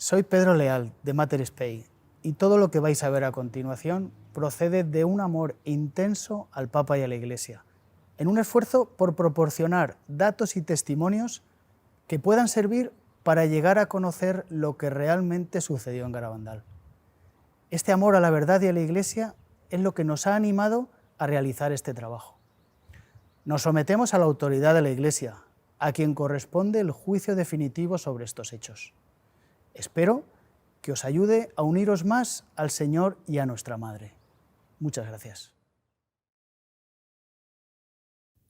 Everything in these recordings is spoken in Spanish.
Soy Pedro Leal, de Mater Spei, y todo lo que vais a ver a continuación procede de un amor intenso al Papa y a la Iglesia, en un esfuerzo por proporcionar datos y testimonios que puedan servir para llegar a conocer lo que realmente sucedió en Garabandal. Este amor a la verdad y a la Iglesia es lo que nos ha animado a realizar este trabajo. Nos sometemos a la autoridad de la Iglesia, a quien corresponde el juicio definitivo sobre estos hechos. Espero que os ayude a uniros más al Señor y a nuestra Madre. Muchas gracias.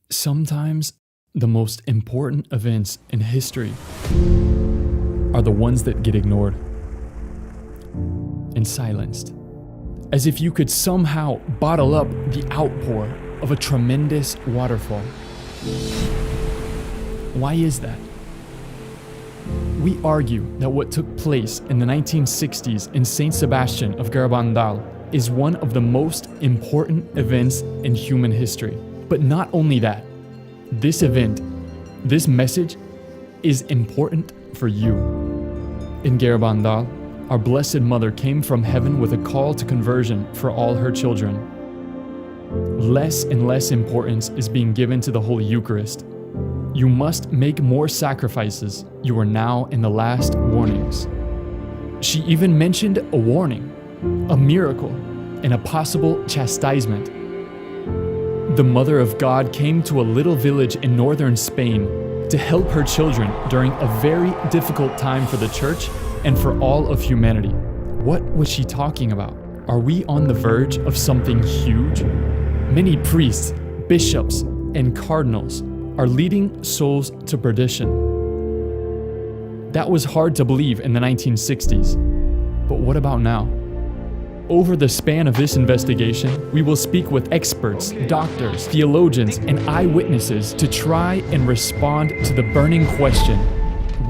Sometimes the most important events in history are the ones that get ignored and silenced, as if you could somehow bottle up the outpour of a tremendous waterfall. Why is that? We argue that what took place in the 1960s in Saint Sebastian of Garabandal is one of the most important events in human history. But not only that, this event, this message, is important for you. In Garabandal, our Blessed Mother came from heaven with a call to conversion for all her children. Less and less importance is being given to the Holy Eucharist. You must make more sacrifices. You are now in the last warnings. She even mentioned a warning, a miracle, and a possible chastisement. The Mother of God came to a little village in northern Spain to help her children during a very difficult time for the Church and for all of humanity. What was she talking about? Are we on the verge of something huge? Many priests, bishops, and cardinals are leading souls to perdition. That was hard to believe in the 1960s. But what about now? Over the span of this investigation, we will speak with experts, doctors, theologians, and eyewitnesses to try and respond to the burning question: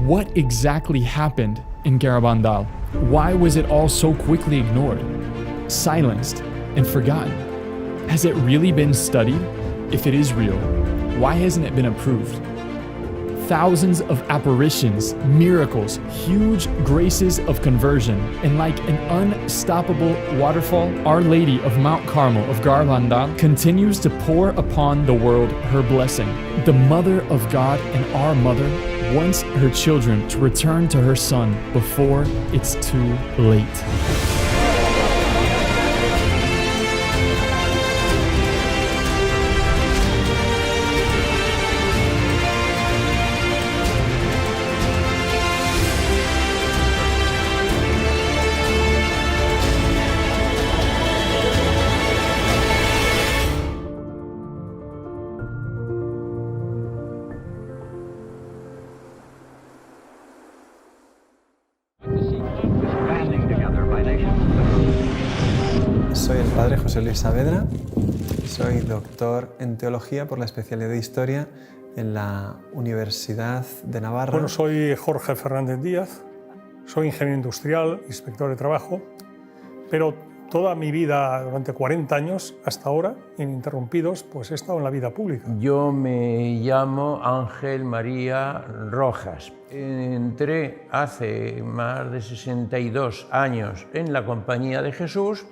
what exactly happened in Garabandal? Why was it all so quickly ignored, silenced, and forgotten? Has it really been studied? If it is real, why hasn't it been approved? Thousands of apparitions, miracles, huge graces of conversion, and like an unstoppable waterfall, Our Lady of Mount Carmel of Garabandal continues to pour upon the world her blessing. The Mother of God and our Mother wants her children to return to her Son before it's too late. Soy el padre José Luis Saavedra, soy doctor en Teología por la especialidad de Historia en la Universidad de Navarra. Bueno, soy Jorge Fernández Díaz, soy ingeniero industrial, inspector de trabajo, pero toda mi vida, durante 40 años hasta ahora, ininterrumpidos, pues he estado en la vida pública. Yo me llamo Ángel María Rojas. Entré hace más de 62 años en la Compañía de Jesús.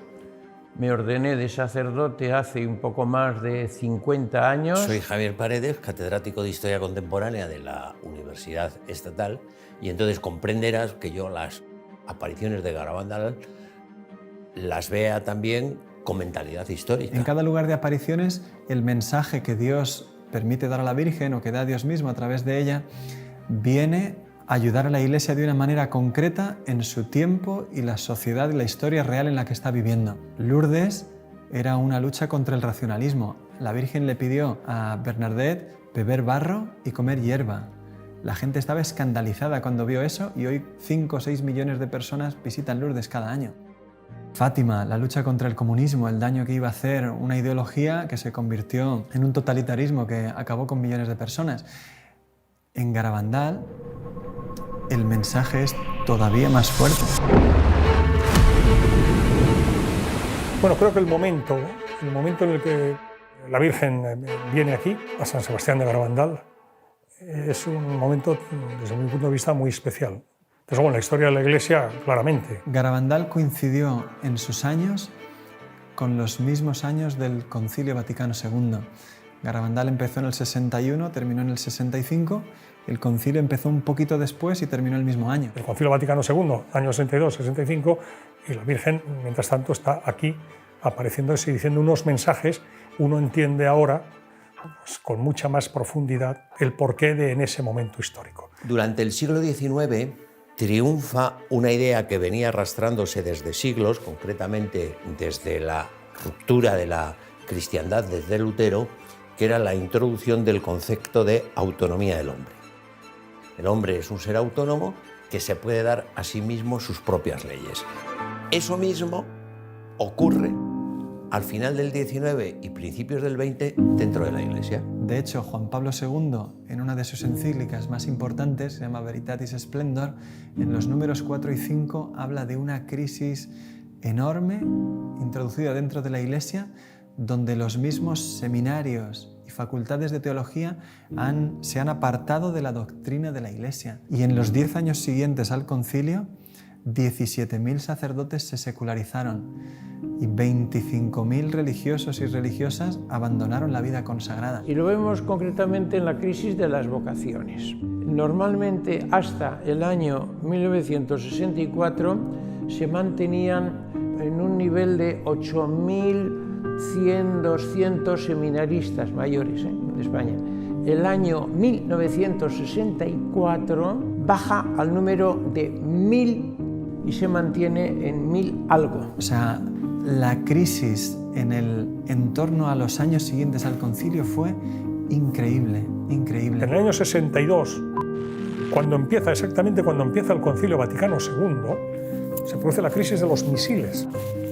Me ordené de sacerdote hace un poco más de 50 años. Soy Javier Paredes, catedrático de Historia Contemporánea de la Universidad Estatal, y entonces comprenderás que yo las apariciones de Garabandal las vea también con mentalidad histórica. En cada lugar de apariciones, el mensaje que Dios permite dar a la Virgen o que da Dios mismo a través de ella viene a ayudar a la Iglesia de una manera concreta en su tiempo y la sociedad y la historia real en la que está viviendo. Lourdes era una lucha contra el racionalismo. La Virgen le pidió a Bernadette beber barro y comer hierba. La gente estaba escandalizada cuando vio eso y hoy 5 o 6 millones de personas visitan Lourdes cada año. Fátima, la lucha contra el comunismo, el daño que iba a hacer una ideología que se convirtió en un totalitarismo que acabó con millones de personas. En Garabandal, el mensaje es todavía más fuerte. Bueno, creo que el momento en el que la Virgen viene aquí, a San Sebastián de Garabandal, es un momento, desde mi punto de vista, muy especial. Entonces, bueno, la historia de la Iglesia, claramente. Garabandal coincidió en sus años con los mismos años del Concilio Vaticano II. Garabandal empezó en el 61, terminó en el 65, el concilio empezó un poquito después y terminó el mismo año. El Concilio Vaticano II, años 62, 65, y la Virgen, mientras tanto, está aquí apareciéndose y diciendo unos mensajes. Uno entiende ahora, pues, con mucha más profundidad, el porqué de en ese momento histórico. Durante el siglo XIX triunfa una idea que venía arrastrándose desde siglos, concretamente desde la ruptura de la cristiandad desde Lutero, que era la introducción del concepto de autonomía del hombre. El hombre es un ser autónomo que se puede dar a sí mismo sus propias leyes. Eso mismo ocurre al final del XIX y principios del XX dentro de la Iglesia. De hecho, Juan Pablo II, en una de sus encíclicas más importantes, se llama Veritatis Splendor, en los números 4 y 5 habla de una crisis enorme introducida dentro de la Iglesia, donde los mismos seminarios y facultades de teología se han apartado de la doctrina de la Iglesia. Y en los 10 años siguientes al concilio, 17.000 sacerdotes se secularizaron y 25.000 religiosos y religiosas abandonaron la vida consagrada. Y lo vemos concretamente en la crisis de las vocaciones. Normalmente hasta el año 1964 se mantenían en un nivel de 8.100, 200 seminaristas mayores de España. El año 1964 baja al número de 1.000 y se mantiene en 1.000 algo. O sea, la crisis en torno a los años siguientes al concilio fue increíble, increíble. En el año 62, exactamente cuando empieza el Concilio Vaticano II, se produce la crisis de los misiles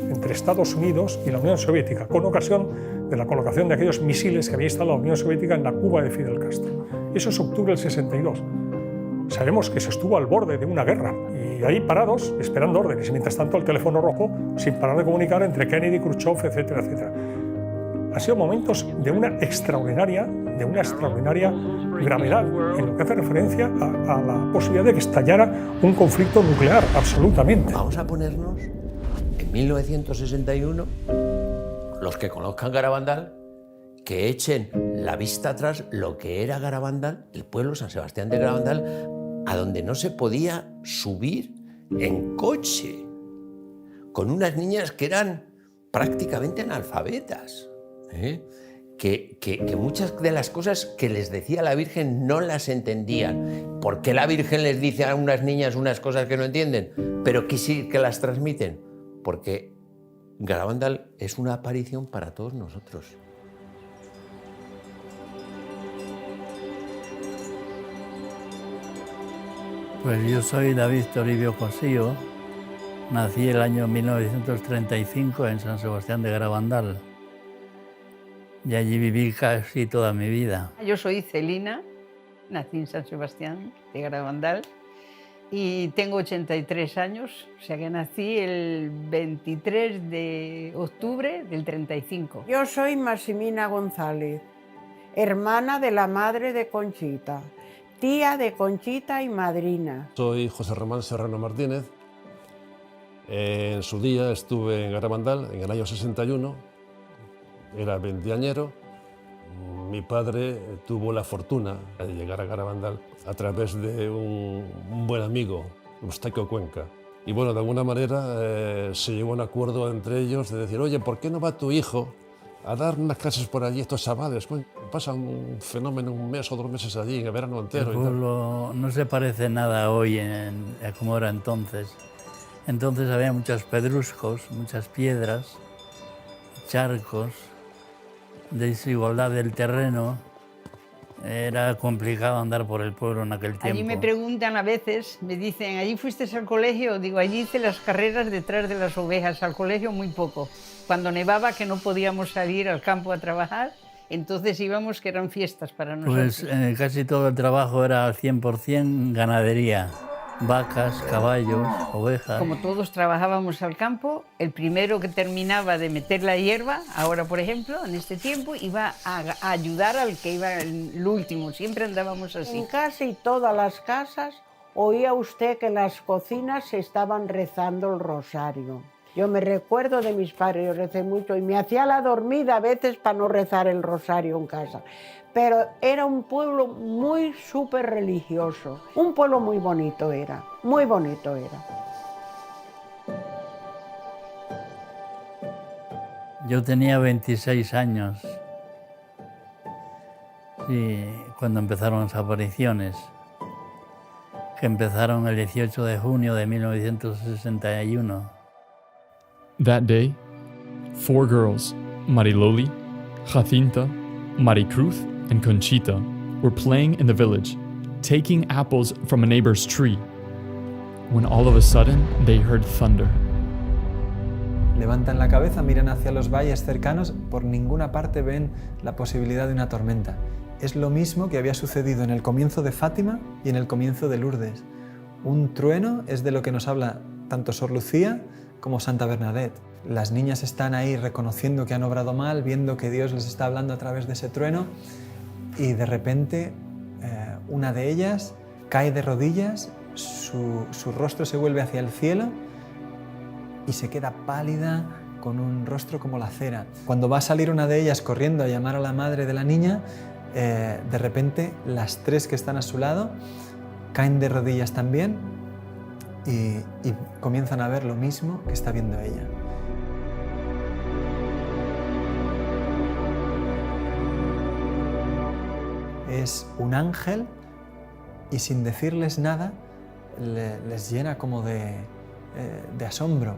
entre Estados Unidos y la Unión Soviética, con ocasión de la colocación de aquellos misiles que había instalado la Unión Soviética en la Cuba de Fidel Castro. Eso es octubre del 62. Sabemos que se estuvo al borde de una guerra y ahí parados, esperando órdenes, y mientras tanto el teléfono rojo sin parar de comunicar entre Kennedy, Khrushchev, etcétera, etcétera. Han sido momentos de una extraordinaria gravedad en lo que hace referencia a la posibilidad de que estallara un conflicto nuclear, absolutamente. Vamos a ponernos en 1961, los que conozcan Garabandal, que echen la vista atrás lo que era Garabandal, el pueblo San Sebastián de Garabandal, a donde no se podía subir en coche, con unas niñas que eran prácticamente analfabetas, que muchas de las cosas que les decía la Virgen no las entendían. ¿Por qué la Virgen les dice a unas niñas unas cosas que no entienden, pero que sí que las transmiten? Porque Garabandal es una aparición para todos nosotros. Pues yo soy David Toribio Cosío, nací el año 1935 en San Sebastián de Garabandal y allí viví casi toda mi vida. Yo soy Celina, nací en San Sebastián de Garabandal y tengo 83 años, o sea que nací el 23 de octubre del 35. Yo soy Maximina González, hermana de la madre de Conchita, tía de Conchita y madrina. Soy José Román Serrano Martínez. En su día estuve en Garabandal en el año 61, era veinteañero. Mi padre tuvo la fortuna de llegar a Garabandal a través de un buen amigo, Eustaquio Cuenca. Y bueno, de alguna manera se llegó a un acuerdo entre ellos de decir, oye, ¿por qué no va tu hijo a dar unas clases por allí, estos chavales? Pasan un fenómeno, un mes o 2 meses allí, en el verano entero. El pueblo no se parece nada hoy a como era entonces. Entonces había muchos pedruscos, muchas piedras, charcos, desigualdad del terreno. Era complicado andar por el pueblo en aquel tiempo. Allí me preguntan a veces, me dicen, ¿allí fuiste al colegio? Digo, allí hice las carreras detrás de las ovejas, al colegio muy poco. Cuando nevaba, que no podíamos salir al campo a trabajar, entonces íbamos, que eran fiestas para nosotros. Pues casi todo el trabajo era al 100% ganadería. Vacas, caballos, ovejas. Como todos trabajábamos al campo, el primero que terminaba de meter la hierba, ahora por ejemplo, en este tiempo, iba a ayudar al que iba el último. Siempre andábamos así. En casi todas las casas oía usted que en las cocinas se estaban rezando el rosario. Yo me recuerdo de mis padres, yo recé mucho y me hacía la dormida a veces para no rezar el rosario en casa. Pero era un pueblo muy súper religioso, un pueblo muy bonito era, muy bonito era. Yo tenía 26 años y cuando empezaron las apariciones, que empezaron el 18 de junio de 1961. That day, 4 girls, Mariloli, Jacinta, Maricruz, and Conchita, were playing in the village, taking apples from a neighbor's tree, when all of a sudden they heard thunder. Levantan la cabeza, miran hacia los valles cercanos, por ninguna parte ven la posibilidad de una tormenta. Es lo mismo que había sucedido en el comienzo de Fátima y en el comienzo de Lourdes. Un trueno es de lo que nos habla tanto Sor Lucía como Santa Bernadette. Las niñas están ahí reconociendo que han obrado mal, viendo que Dios les está hablando a través de ese trueno y de repente una de ellas cae de rodillas, su rostro se vuelve hacia el cielo y se queda pálida con un rostro como la cera. Cuando va a salir una de ellas corriendo a llamar a la madre de la niña, de repente las 3 que están a su lado caen de rodillas también y comienzan a ver lo mismo que está viendo ella. Es un ángel y sin decirles nada les llena como de asombro.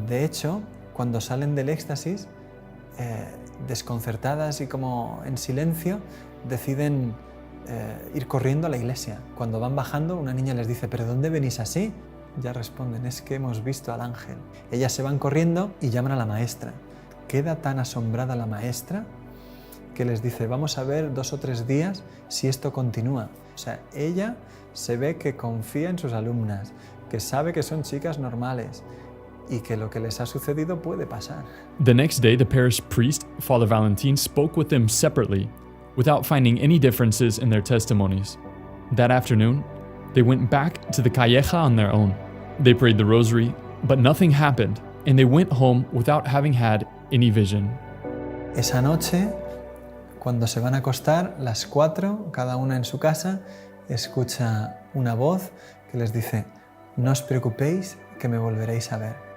De hecho, cuando salen del éxtasis, desconcertadas y como en silencio, deciden ir corriendo a la iglesia. Cuando van bajando, una niña les dice: ¿pero dónde venís así? Ya responden: es que hemos visto al ángel. Ellas se van corriendo y llaman a la maestra. Queda tan asombrada la maestra que les dice: vamos a ver 2 o 3 días si esto continúa. O sea, ella se ve que confía en sus alumnas, que sabe que son chicas normales y que lo que les ha sucedido puede pasar. The next day, the parish priest, Father Valentin, spoke with them separately, without finding any differences in their testimonies. That afternoon, they went back to the calleja on their own. They prayed the rosary, but nothing happened, and they went home without having had any vision. Esa noche, cuando se van a acostar, las 4, cada una en su casa, escucha una voz que les dice: no os preocupéis, que me volveréis a ver.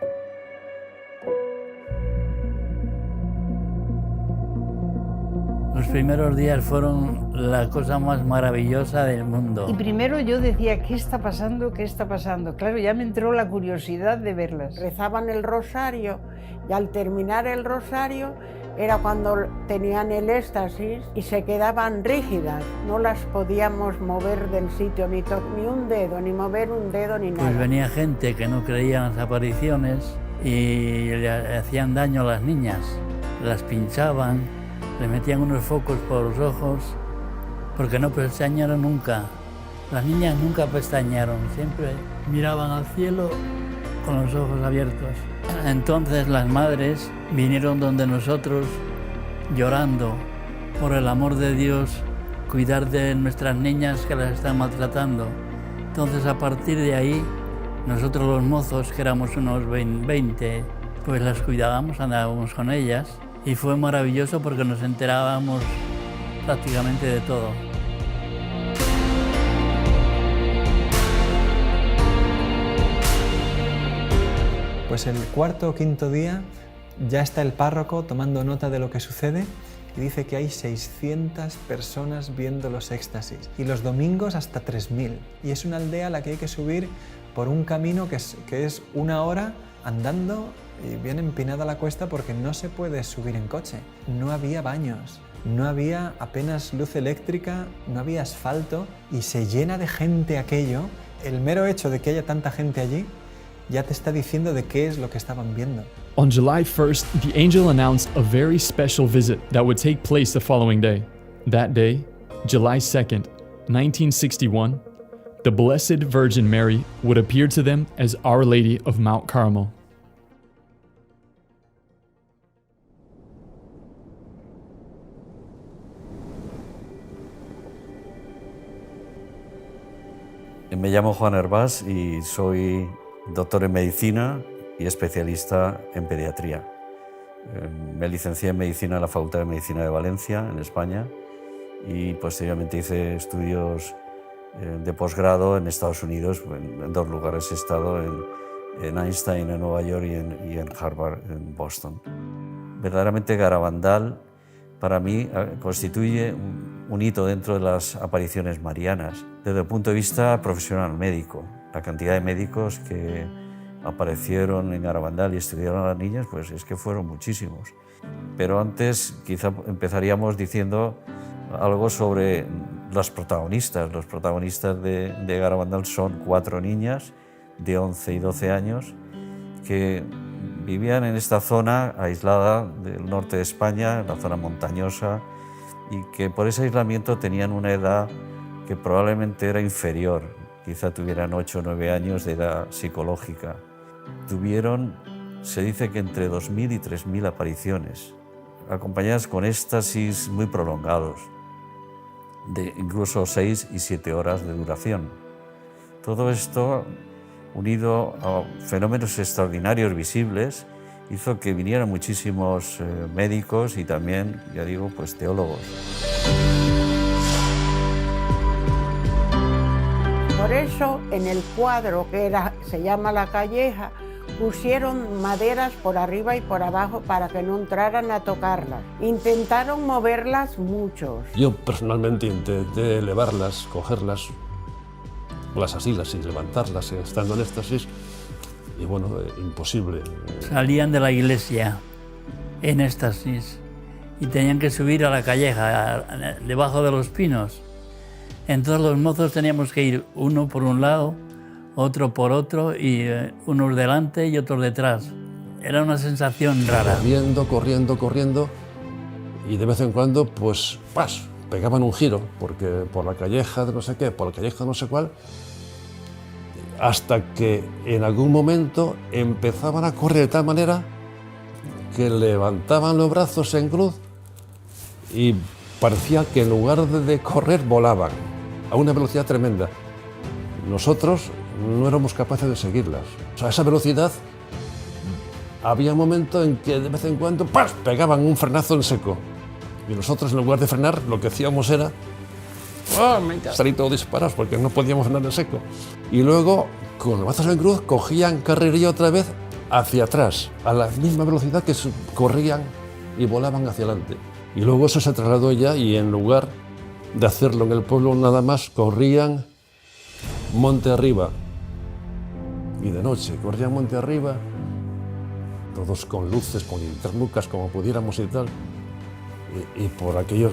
Los primeros días fueron la cosa más maravillosa del mundo. Y primero yo decía: ¿qué está pasando? ¿Qué está pasando? Claro, ya me entró la curiosidad de verlas. Rezaban el rosario y al terminar el rosario era cuando tenían el éxtasis y se quedaban rígidas. No las podíamos mover del sitio, ni un dedo, ni mover un dedo, ni nada. Pues venía gente que no creía en las apariciones y le hacían daño a las niñas. Las pinchaban, les metían unos focos por los ojos, porque no pestañearon nunca. Las niñas nunca pestañearon, siempre miraban al cielo con los ojos abiertos. Entonces las madres vinieron donde nosotros llorando por el amor de Dios, cuidar de nuestras niñas que las están maltratando. Entonces a partir de ahí, nosotros los mozos, que éramos unos 20, pues las cuidábamos, andábamos con ellas y fue maravilloso porque nos enterábamos prácticamente de todo. Pues el 4º o 5º día ya está el párroco tomando nota de lo que sucede y dice que hay 600 personas viendo los éxtasis y los domingos hasta 3000. Y es una aldea a la que hay que subir por un camino que es 1 hora andando y bien empinada la cuesta porque no se puede subir en coche. No había baños, no había apenas luz eléctrica, no había asfalto y se llena de gente aquello. El mero hecho de que haya tanta gente allí ya te está diciendo de qué es lo que estaban viendo. On July 1st, the angel announced a very special visit that would take place the following day. That day, July 2nd, 1961, the Blessed Virgin Mary would appear to them as Our Lady of Mount Carmel. Me llamo Juan Hervás y soy doctor en medicina y especialista en pediatría. Me licencié en medicina en la Facultad de Medicina de Valencia, en España, y posteriormente hice estudios de posgrado en Estados Unidos. En 2 lugares he estado, en Einstein, en Nueva York, y en Harvard, en Boston. Verdaderamente Garabandal para mí constituye un hito dentro de las apariciones marianas, desde el punto de vista profesional médico. La cantidad de médicos que aparecieron en Garabandal y estudiaron a las niñas, pues es que fueron muchísimos. Pero antes quizá empezaríamos diciendo algo sobre las protagonistas. Los protagonistas de Garabandal son 4 niñas de 11 y 12 años que vivían en esta zona aislada del norte de España, en la zona montañosa, y que por ese aislamiento tenían una edad que probablemente era inferior, quizá tuvieran 8 o 9 años de edad psicológica. Tuvieron, se dice que entre 2.000 y 3.000 apariciones, acompañadas con éxtasis muy prolongados, de incluso 6 y 7 horas de duración. Todo esto, unido a fenómenos extraordinarios visibles, hizo que vinieran muchísimos médicos y también, ya digo, pues teólogos. Por eso, en el cuadro que se llama La Calleja, pusieron maderas por arriba y por abajo para que no entraran a tocarlas. Intentaron moverlas muchos. Yo personalmente intenté elevarlas, cogerlas, las asilas y levantarlas estando en éxtasis, y bueno, imposible. Salían de la iglesia en éxtasis y tenían que subir a la calleja, debajo de los pinos. Entonces los mozos teníamos que ir uno por un lado, otro por otro, y unos delante y otros detrás. Era una sensación rara. Corriendo, y de vez en cuando, pues, ¡pas!, pegaban un giro, porque por la calleja de no sé qué, por la calleja no sé cuál, hasta que en algún momento empezaban a correr de tal manera que levantaban los brazos en cruz y parecía que en lugar de correr volaban a una velocidad tremenda. Nosotros no éramos capaces de seguirlas. O sea, a esa velocidad había un momento en que de vez en cuando ¡pas!, pegaban un frenazo en seco. Y nosotros, en lugar de frenar, lo que hacíamos era salir todos disparados porque no podíamos frenar en seco. Y luego, con los brazos en cruz, cogían carrería otra vez hacia atrás, a la misma velocidad que corrían y volaban hacia adelante. Y luego eso se trasladó ya, y en lugar de hacerlo en el pueblo nada más, corrían monte arriba. Y de noche corrían monte arriba, todos con luces, con linternucas, como pudiéramos y tal. Y por aquellos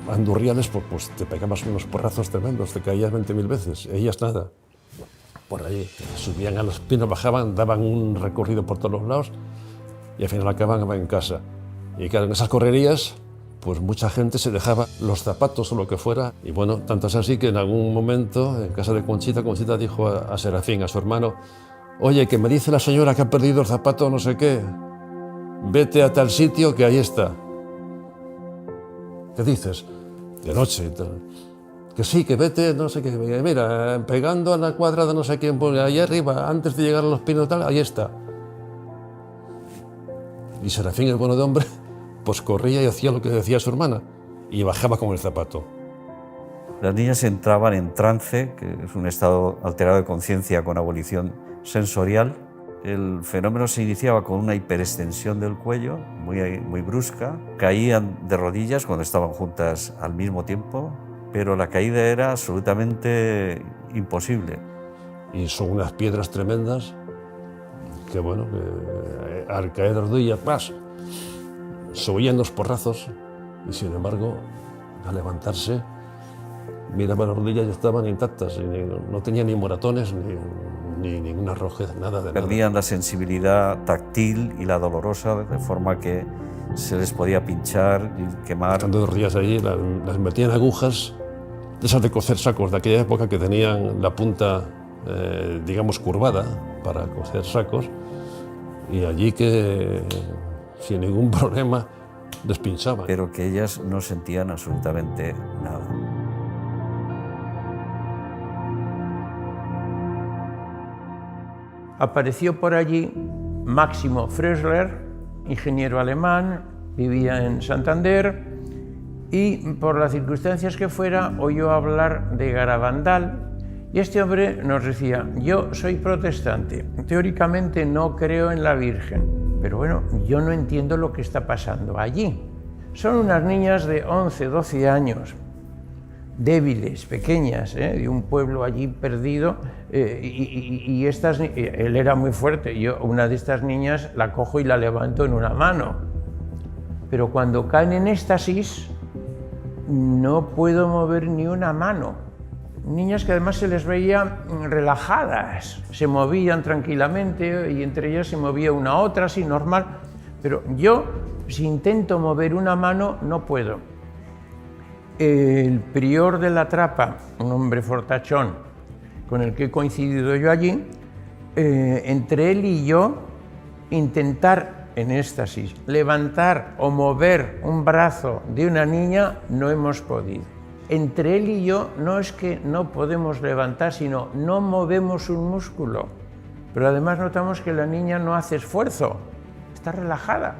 andurriales pues te pegabas unos porrazos tremendos, te caías 20.000 veces. Ellas nada. Por ahí subían a los pinos, bajaban, daban un recorrido por todos los lados y al final acababan en casa. Y claro, en esas correrías, pues mucha gente se dejaba los zapatos o lo que fuera. Y bueno, tanto es así que en algún momento, en casa de Conchita, Conchita dijo a Serafín, a su hermano: oye, que me dice la señora que ha perdido el zapato no sé qué, vete a tal sitio que ahí está. ¿Qué dices? De noche y tal. Que sí, que vete, no sé qué, mira, pegando a la cuadra de no sé quién, allá arriba, antes de llegar a los pinos tal, ahí está. Y Serafín, el bueno de hombre, pues corría y hacía lo que decía su hermana, y bajaba con el zapato. Las niñas entraban en trance, que es un estado alterado de conciencia con abolición sensorial. El fenómeno se iniciaba con una hiperextensión del cuello, muy brusca. Caían de rodillas cuando estaban juntas al mismo tiempo, pero la caída era absolutamente imposible. Y son unas piedras tremendas que, bueno, que al caer de rodillas, ¡pas!, se oían los porrazos, y sin embargo, al levantarse, miraba las rodillas y estaban intactas, y no tenían ni moratones, ni ninguna rojez, nada de Perdían nada. la sensibilidad táctil y la dolorosa, de forma que se les podía pinchar y quemar. Estando de rodillas allí, las metían agujas, de esas de coser sacos de aquella época, que tenían la punta, digamos, curvada para coser sacos, y allí que, sin ningún problema, despinchaban. Pero que ellas no sentían absolutamente nada. apareció por allí Máximo Frösler, ingeniero alemán, vivía en Santander, y por las circunstancias que fuera oyó hablar de Garabandal, y este hombre nos decía: yo soy protestante, teóricamente no creo en la Virgen, pero bueno, yo no entiendo lo que está pasando allí. Son unas niñas de 11, 12 años, débiles, pequeñas, de un pueblo allí perdido, y él era muy fuerte. Yo una de estas niñas la cojo y la levanto en una mano, pero cuando caen en éxtasis no puedo mover ni una mano. Niñas que además se les veía relajadas, se movían tranquilamente y entre ellas se movía una a otra, así normal, pero yo, si intento mover una mano, no puedo. El prior de la Trapa, un hombre fortachón con el que he coincidido yo allí, entre él y yo, intentar en éxtasis levantar o mover un brazo de una niña, no hemos podido. Entre él y yo no es que no podemos levantar, sino no movemos un músculo. Pero además notamos que la niña no hace esfuerzo, está relajada.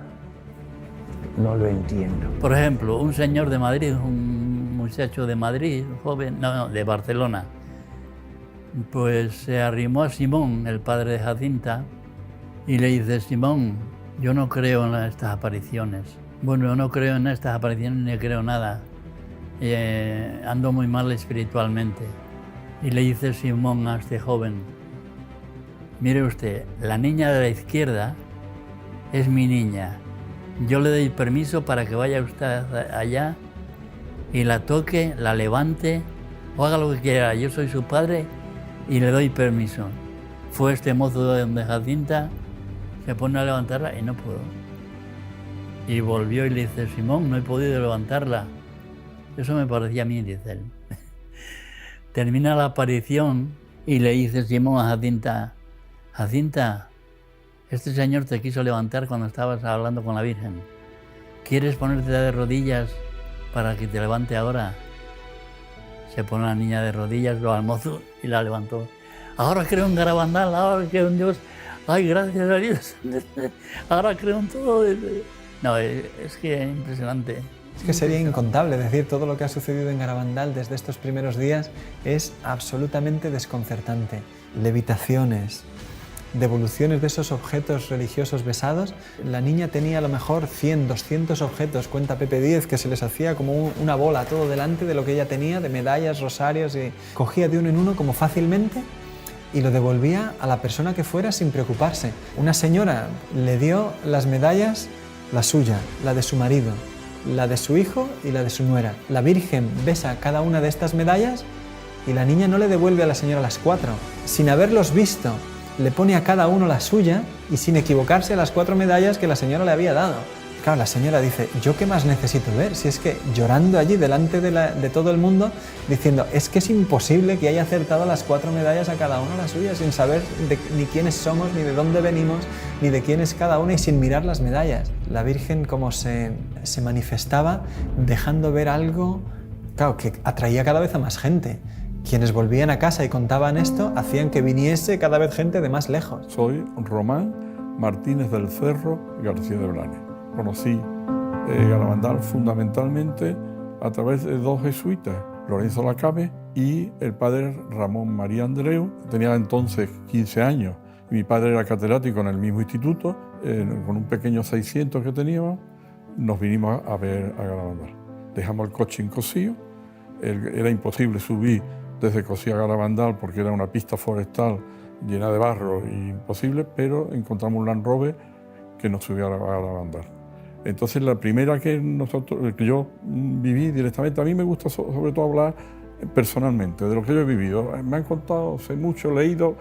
No lo entiendo. Por ejemplo, un señor de Madrid, un muchacho de Madrid, un joven, no, de Barcelona, pues se arrimó a Simón, el padre de Jacinta, y le dice: Simón, yo no creo en estas apariciones. Bueno, yo no creo en estas apariciones ni creo nada. Ando muy mal espiritualmente. Y le dice Simón a este joven: mire usted, la niña de la izquierda es mi niña. Yo le doy permiso para que vaya usted allá y la toque, la levante o haga lo que quiera. Yo soy su padre y le doy permiso. Fue este mozo de donde Jacinta, se pone a levantarla y no pudo. Y volvió y le dice: Simón, no he podido levantarla. Eso me parecía a mí, dice él. Termina la aparición y le dice Simón a Jacinta: Jacinta, este señor te quiso levantar cuando estabas hablando con la Virgen. ¿Quieres ponerte de rodillas para que te levante ahora? Se pone la niña de rodillas, lo al mozo y la levantó. Ahora creo en Garabandal, ahora creo en Dios. Ay, gracias a Dios. Ahora creo en todo. No, es que es impresionante. Es que sería incontable decir todo lo que ha sucedido en Garabandal desde estos primeros días. Es absolutamente desconcertante. Levitaciones, devoluciones de esos objetos religiosos besados. La niña tenía a lo mejor 100, 200 objetos, cuenta Pepe Díez, que se les hacía como una bola todo delante de lo que ella tenía, de medallas, rosarios, y cogía de uno en uno como fácilmente y lo devolvía a la persona que fuera sin preocuparse. Una señora le dio las medallas, la suya, la de su marido, la de su hijo y la de su nuera. La Virgen besa cada una de estas medallas y la niña no le devuelve a la señora las 4. Sin haberlos visto, le pone a cada uno la suya y sin equivocarse a las 4 medallas que la señora le había dado. Claro, la señora dice: ¿yo qué más necesito ver? Si es que llorando allí delante de todo el mundo, diciendo: es que es imposible que haya acertado las 4 medallas a cada uno la suya, sin saber ni quiénes somos, ni de dónde venimos, ni de quién es cada una, y sin mirar las medallas. La Virgen como se manifestaba dejando ver algo, claro, que atraía cada vez a más gente. Quienes volvían a casa y contaban esto hacían que viniese cada vez gente de más lejos. Soy Román Martínez del Cerro García de Blanes. Conocí Garabandal fundamentalmente a través de 2 jesuitas, Lorenzo Lacabe y el padre Ramón María Andreu. Tenía entonces 15 años y mi padre era catedrático en el mismo instituto. Con un pequeño 600 que teníamos, nos vinimos a ver a Garabandal. Dejamos el coche en Cosío. Era imposible subir desde Cosío a Garabandal porque era una pista forestal llena de barro e imposible, pero encontramos un Land Rover que nos subió a Garabandal. Entonces la primera que yo viví directamente, a mí me gusta sobre todo hablar personalmente de lo que yo he vivido. Me han contado, sé mucho, leído,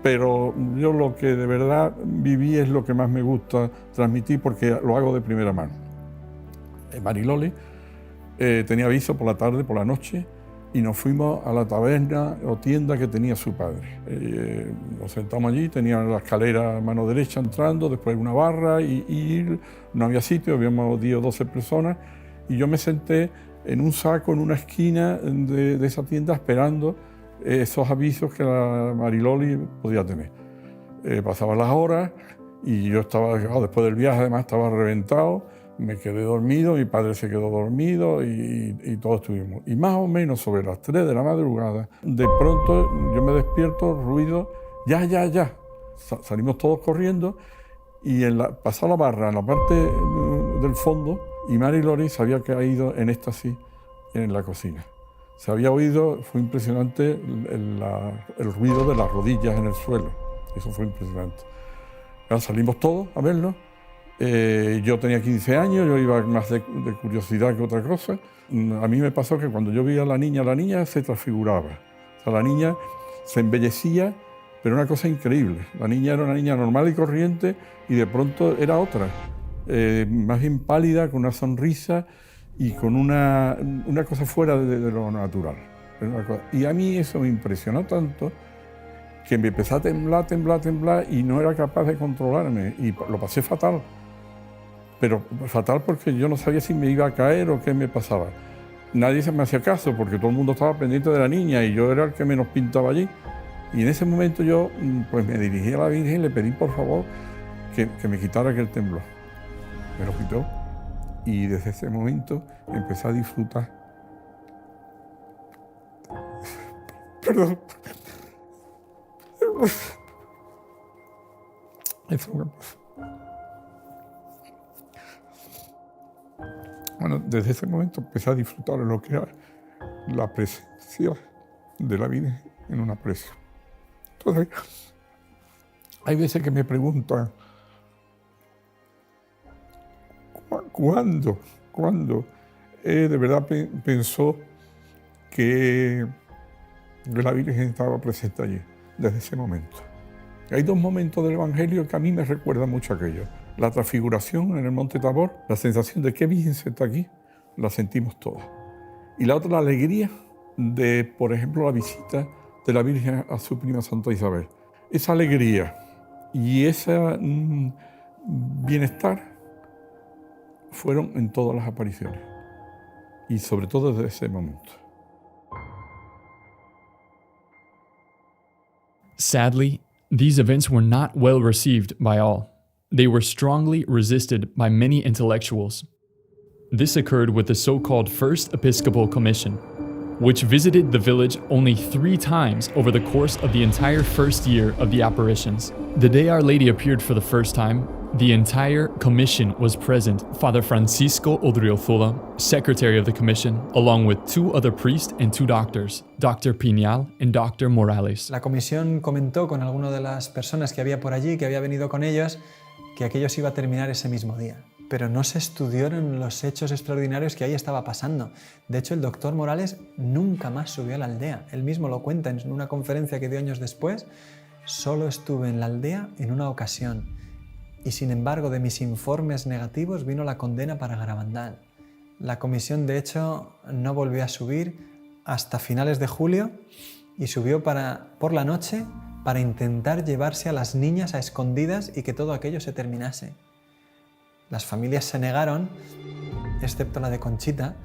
pero yo lo que de verdad viví es lo que más me gusta transmitir porque lo hago de primera mano. Mariloli tenía aviso por la tarde, por la noche, y nos fuimos a la taberna o tienda que tenía su padre. Nos sentamos allí, tenía la escalera a mano derecha entrando, después una barra y no había sitio, habíamos 10 o 12 personas y yo me senté en un saco en una esquina de esa tienda esperando esos avisos que la Mariloli podía tener. pasaban las horas y yo estaba, después del viaje además estaba reventado, me quedé dormido, mi padre se quedó dormido y todos estuvimos. Y más o menos sobre las 3 de la madrugada, de pronto yo me despierto, ruido, ya. Salimos todos corriendo y pasó la barra en la parte del fondo y Mary Lori se había caído en éxtasis en la cocina. Se había oído, fue impresionante el ruido de las rodillas en el suelo. Eso fue impresionante. Ahora salimos todos a verlo. Yo tenía 15 años, yo iba más de curiosidad que otra cosa. A mí me pasó que cuando yo vi a la niña se transfiguraba. O sea, la niña se embellecía, pero una cosa increíble. La niña era una niña normal y corriente y de pronto era otra. Más bien pálida, con una sonrisa y con una cosa fuera de lo natural. Y a mí eso me impresionó tanto que me empecé a temblar y no era capaz de controlarme y lo pasé fatal. Pero fatal porque yo no sabía si me iba a caer o qué me pasaba. Nadie se me hacía caso porque todo el mundo estaba pendiente de la niña y yo era el que menos pintaba allí. Y en ese momento yo pues me dirigí a la Virgen y le pedí por favor que me quitara aquel temblor. Me lo quitó y desde ese momento empecé a disfrutar. Perdón. Eso me pasó. Bueno, desde ese momento empecé a disfrutar de lo que era la presencia de la Virgen en una aprecio. Entonces, hay veces que me preguntan, ¿cuándo de verdad pensó que la Virgen estaba presente allí? Desde ese momento. Hay 2 momentos del Evangelio que a mí me recuerdan mucho aquello. La transfiguración en el Monte Tabor, la sensación de que Virgen está aquí, la sentimos todos. Y la otra, la alegría de, por ejemplo, la visita de la Virgen a su prima Santa Isabel. Esa alegría y ese bienestar fueron en todas las apariciones. Y sobre todo desde ese momento. Sadly, these events were not well received by all. They were strongly resisted by many intellectuals. This occurred with the so-called First Episcopal Commission, which visited the village only 3 times over the course of the entire first year of the apparitions. The day Our Lady appeared for the first time, the entire commission was present. Father Francisco Odriozola, secretary of the commission, along with 2 other priests and 2 doctors, Dr. Piñal and Dr. Morales. La comisión comentó con alguna de las personas que había por allí, que había venido con ellos, que aquello se iba a terminar ese mismo día. Pero no se estudiaron los hechos extraordinarios que ahí estaba pasando. De hecho, el doctor Morales nunca más subió a la aldea. Él mismo lo cuenta en una conferencia que dio años después. Solo estuve en la aldea en una ocasión. Y sin embargo, de mis informes negativos vino la condena para Garabandal. La comisión, de hecho, no volvió a subir hasta finales de julio y subió por la noche para intentar llevarse a las niñas a escondidas y que todo aquello se terminase. Las familias se negaron, excepto la de Conchita.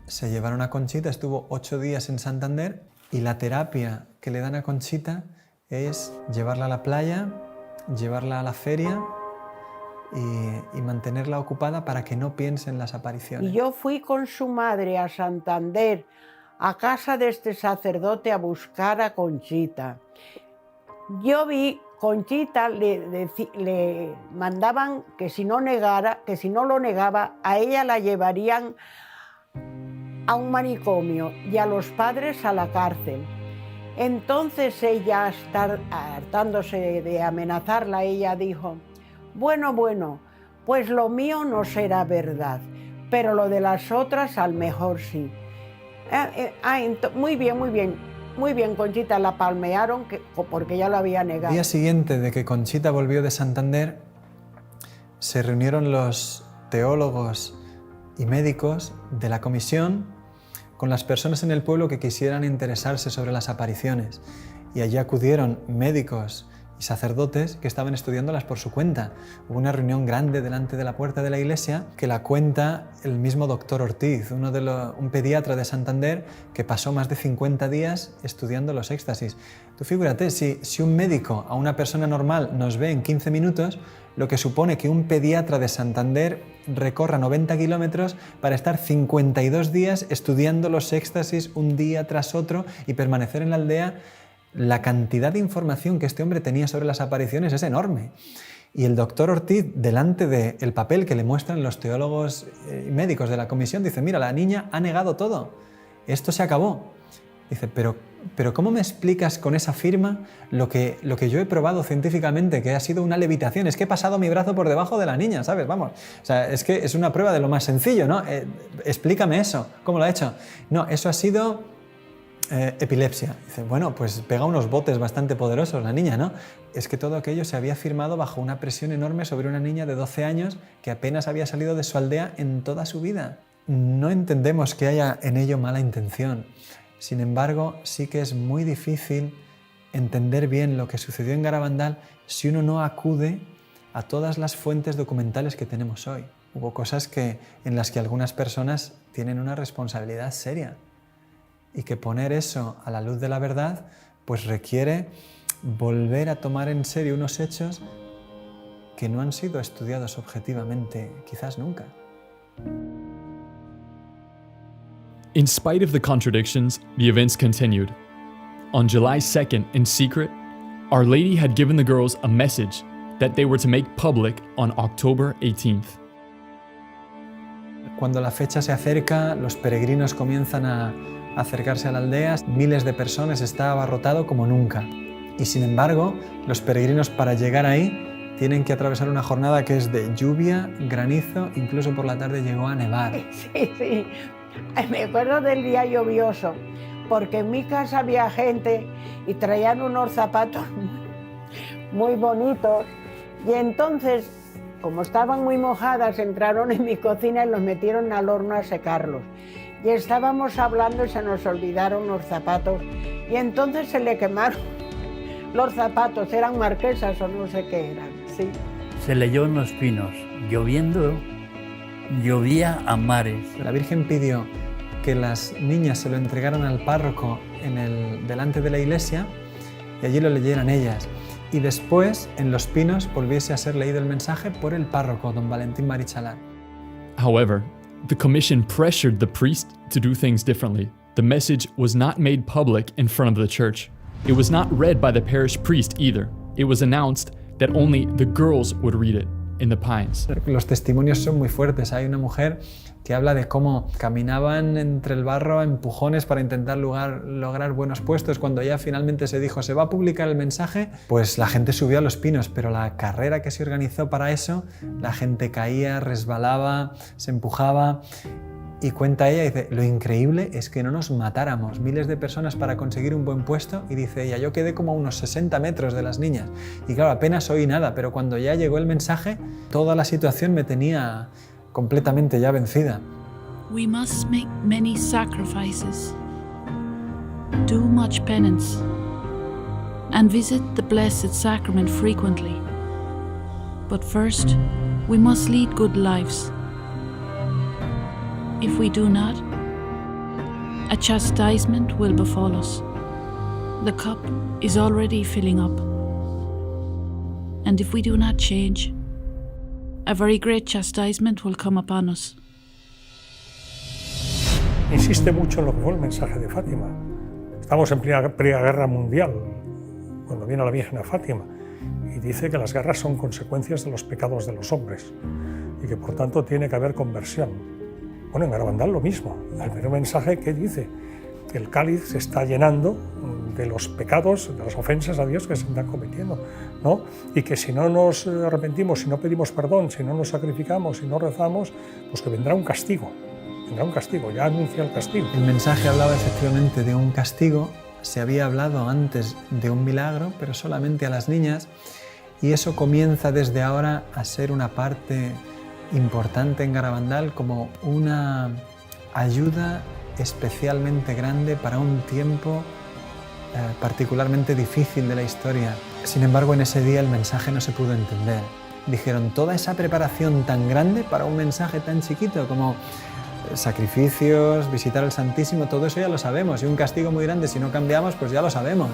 Se llevaron a Conchita, estuvo 8 días en Santander y la terapia que le dan a Conchita es llevarla a la playa, llevarla a la feria y mantenerla ocupada para que no piense en las apariciones. Y yo fui con su madre a Santander, a casa de este sacerdote, a buscar a Conchita. Yo vi, Conchita le mandaban que si no lo negaba, a ella la llevarían a un manicomio y a los padres a la cárcel. Entonces ella, hartándose de amenazarla, ella dijo: bueno, pues lo mío no será verdad, pero lo de las otras al mejor sí. Muy bien, Conchita, la palmearon porque ya lo había negado. El día siguiente de que Conchita volvió de Santander, se reunieron los teólogos y médicos de la comisión con las personas en el pueblo que quisieran interesarse sobre las apariciones. Y allí acudieron médicos y sacerdotes que estaban estudiándolas por su cuenta. Hubo una reunión grande delante de la puerta de la iglesia que la cuenta el mismo doctor Ortiz, un pediatra de Santander que pasó más de 50 días estudiando los éxtasis. Tú figúrate, si un médico a una persona normal nos ve en 15 minutos, lo que supone que un pediatra de Santander recorra 90 kilómetros para estar 52 días estudiando los éxtasis un día tras otro y permanecer en la aldea. La cantidad de información que este hombre tenía sobre las apariciones es enorme. Y el doctor Ortiz, delante del papel que le muestran los teólogos y médicos de la comisión, dice, mira, la niña ha negado todo, esto se acabó. Dice, pero ¿cómo me explicas con esa firma lo que yo he probado científicamente, que ha sido una levitación? Es que he pasado mi brazo por debajo de la niña, ¿sabes? Vamos, o sea, es que es una prueba de lo más sencillo, ¿no? Explícame eso, ¿cómo lo ha hecho? No, eso ha sido epilepsia. Dice, bueno, pues pega unos botes bastante poderosos la niña, ¿no? Es que todo aquello se había firmado bajo una presión enorme sobre una niña de 12 años que apenas había salido de su aldea en toda su vida. No entendemos que haya en ello mala intención. Sin embargo, sí que es muy difícil entender bien lo que sucedió en Garabandal si uno no acude a todas las fuentes documentales que tenemos hoy. Hubo cosas en las que algunas personas tienen una responsabilidad seria y que poner eso a la luz de la verdad pues requiere volver a tomar en serio unos hechos que no han sido estudiados objetivamente quizás nunca. In spite of the contradictions, the events continued. On July 2nd, in secret, Our Lady had given the girls a message that they were to make public on October 18th. Cuando la fecha se acerca, los peregrinos comienzan a acercarse a la aldea, miles de personas, está abarrotado como nunca. Y sin embargo, los peregrinos para llegar ahí tienen que atravesar una jornada que es de lluvia, granizo, incluso por la tarde llegó a nevar. Sí. Me acuerdo del día lluvioso, porque en mi casa había gente y traían unos zapatos muy bonitos y entonces, como estaban muy mojadas, entraron en mi cocina y los metieron al horno a secarlos. Y estábamos hablando y se nos olvidaron los zapatos y entonces se le quemaron los zapatos, eran marquesas o no sé qué eran, sí. Se leyó en los pinos, lloviendo, llovía a mares. La Virgen pidió que las niñas se lo entregaran al párroco delante de la iglesia y allí lo leyeran ellas. Y después, en los pinos, volviese a ser leído el mensaje por el párroco, don Valentín Marichalar. However, the commission pressured the priest to do things differently. The message was not made public in front of the church. It was not read by the parish priest either. It was announced that only the girls would read it in the Pines. Los testimonios son muy fuertes. Hay una mujer que habla de cómo caminaban entre el barro a empujones para intentar lograr buenos puestos. Cuando ya finalmente se dijo se va a publicar el mensaje, pues la gente subió a los pinos, pero la carrera que se organizó para eso, la gente caía, resbalaba, se empujaba. Y cuenta ella, dice, lo increíble es que no nos matáramos, miles de personas para conseguir un buen puesto, y dice ella, yo quedé como a unos 60 metros de las niñas, y claro, apenas oí nada, pero cuando ya llegó el mensaje, toda la situación me tenía completamente ya vencida. We must make many sacrifices, do much penance, and visit the Blessed Sacrament frequently. But first, we must lead good lives. If we do not, a chastisement will befall us. The cup is already filling up. And if we do not change, a very great chastisement will come upon us. Insiste mucho en lo que fue el mensaje de Fátima. Estamos en plena guerra mundial, cuando viene la Virgen a Fátima, y dice que las guerras son consecuencias de los pecados de los hombres, y que por tanto tiene que haber conversión. Bueno, en Garabandal lo mismo. El primer mensaje que dice que el cáliz se está llenando de los pecados, de las ofensas a Dios que se están cometiendo, ¿no? Y que si no nos arrepentimos, si no pedimos perdón, si no nos sacrificamos, si no rezamos, pues que vendrá un castigo, ya anuncia el castigo. El mensaje hablaba efectivamente de un castigo, se había hablado antes de un milagro, pero solamente a las niñas, y eso comienza desde ahora a ser una parte importante en Garabandal como una ayuda especialmente grande para un tiempo particularmente difícil de la historia. Sin embargo, en ese día el mensaje no se pudo entender. Dijeron, toda esa preparación tan grande para un mensaje tan chiquito como sacrificios, visitar al Santísimo, todo eso ya lo sabemos, y un castigo muy grande si no cambiamos, pues ya lo sabemos.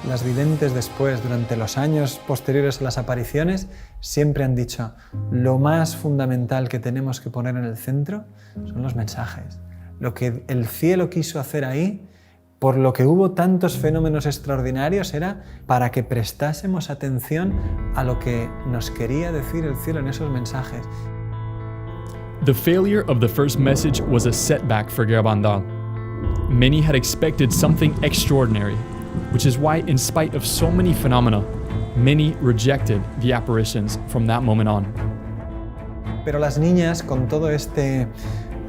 Las videntes después, durante los años posteriores a las apariciones, siempre han dicho, lo más fundamental que tenemos que poner en el centro son los mensajes. Lo que el cielo quiso hacer ahí, por lo que hubo tantos fenómenos extraordinarios, era para que prestásemos atención a lo que nos quería decir el cielo en esos mensajes. The failure of the first message was a setback for Garabandal. Many had expected something extraordinary, which is why, in spite of so many phenomena, many rejected the apparitions from that moment on. Pero las niñas, con toda esta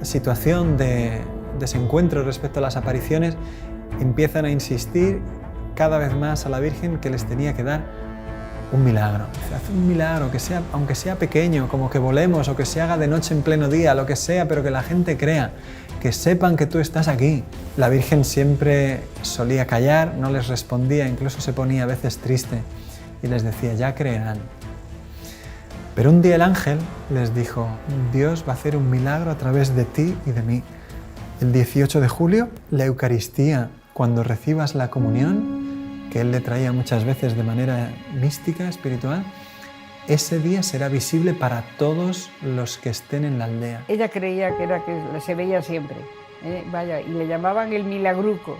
situación de desencuentro respecto a las apariciones, empiezan a insistir cada vez más a la Virgen que les tenía que dar un milagro. Haz un milagro, que sea, aunque sea pequeño, como que volemos o que se haga de noche en pleno día, lo que sea, pero que la gente crea, que sepan que tú estás aquí. La Virgen siempre solía callar, no les respondía, incluso se ponía a veces triste y les decía, ya creerán. Pero un día el ángel les dijo, Dios va a hacer un milagro a través de ti y de mí. El 18 de julio, la Eucaristía, cuando recibas la comunión, que él le traía muchas veces de manera mística, espiritual, ese día será visible para todos los que estén en la aldea. Ella creía que se veía siempre, vaya, y le llamaban el milagruco.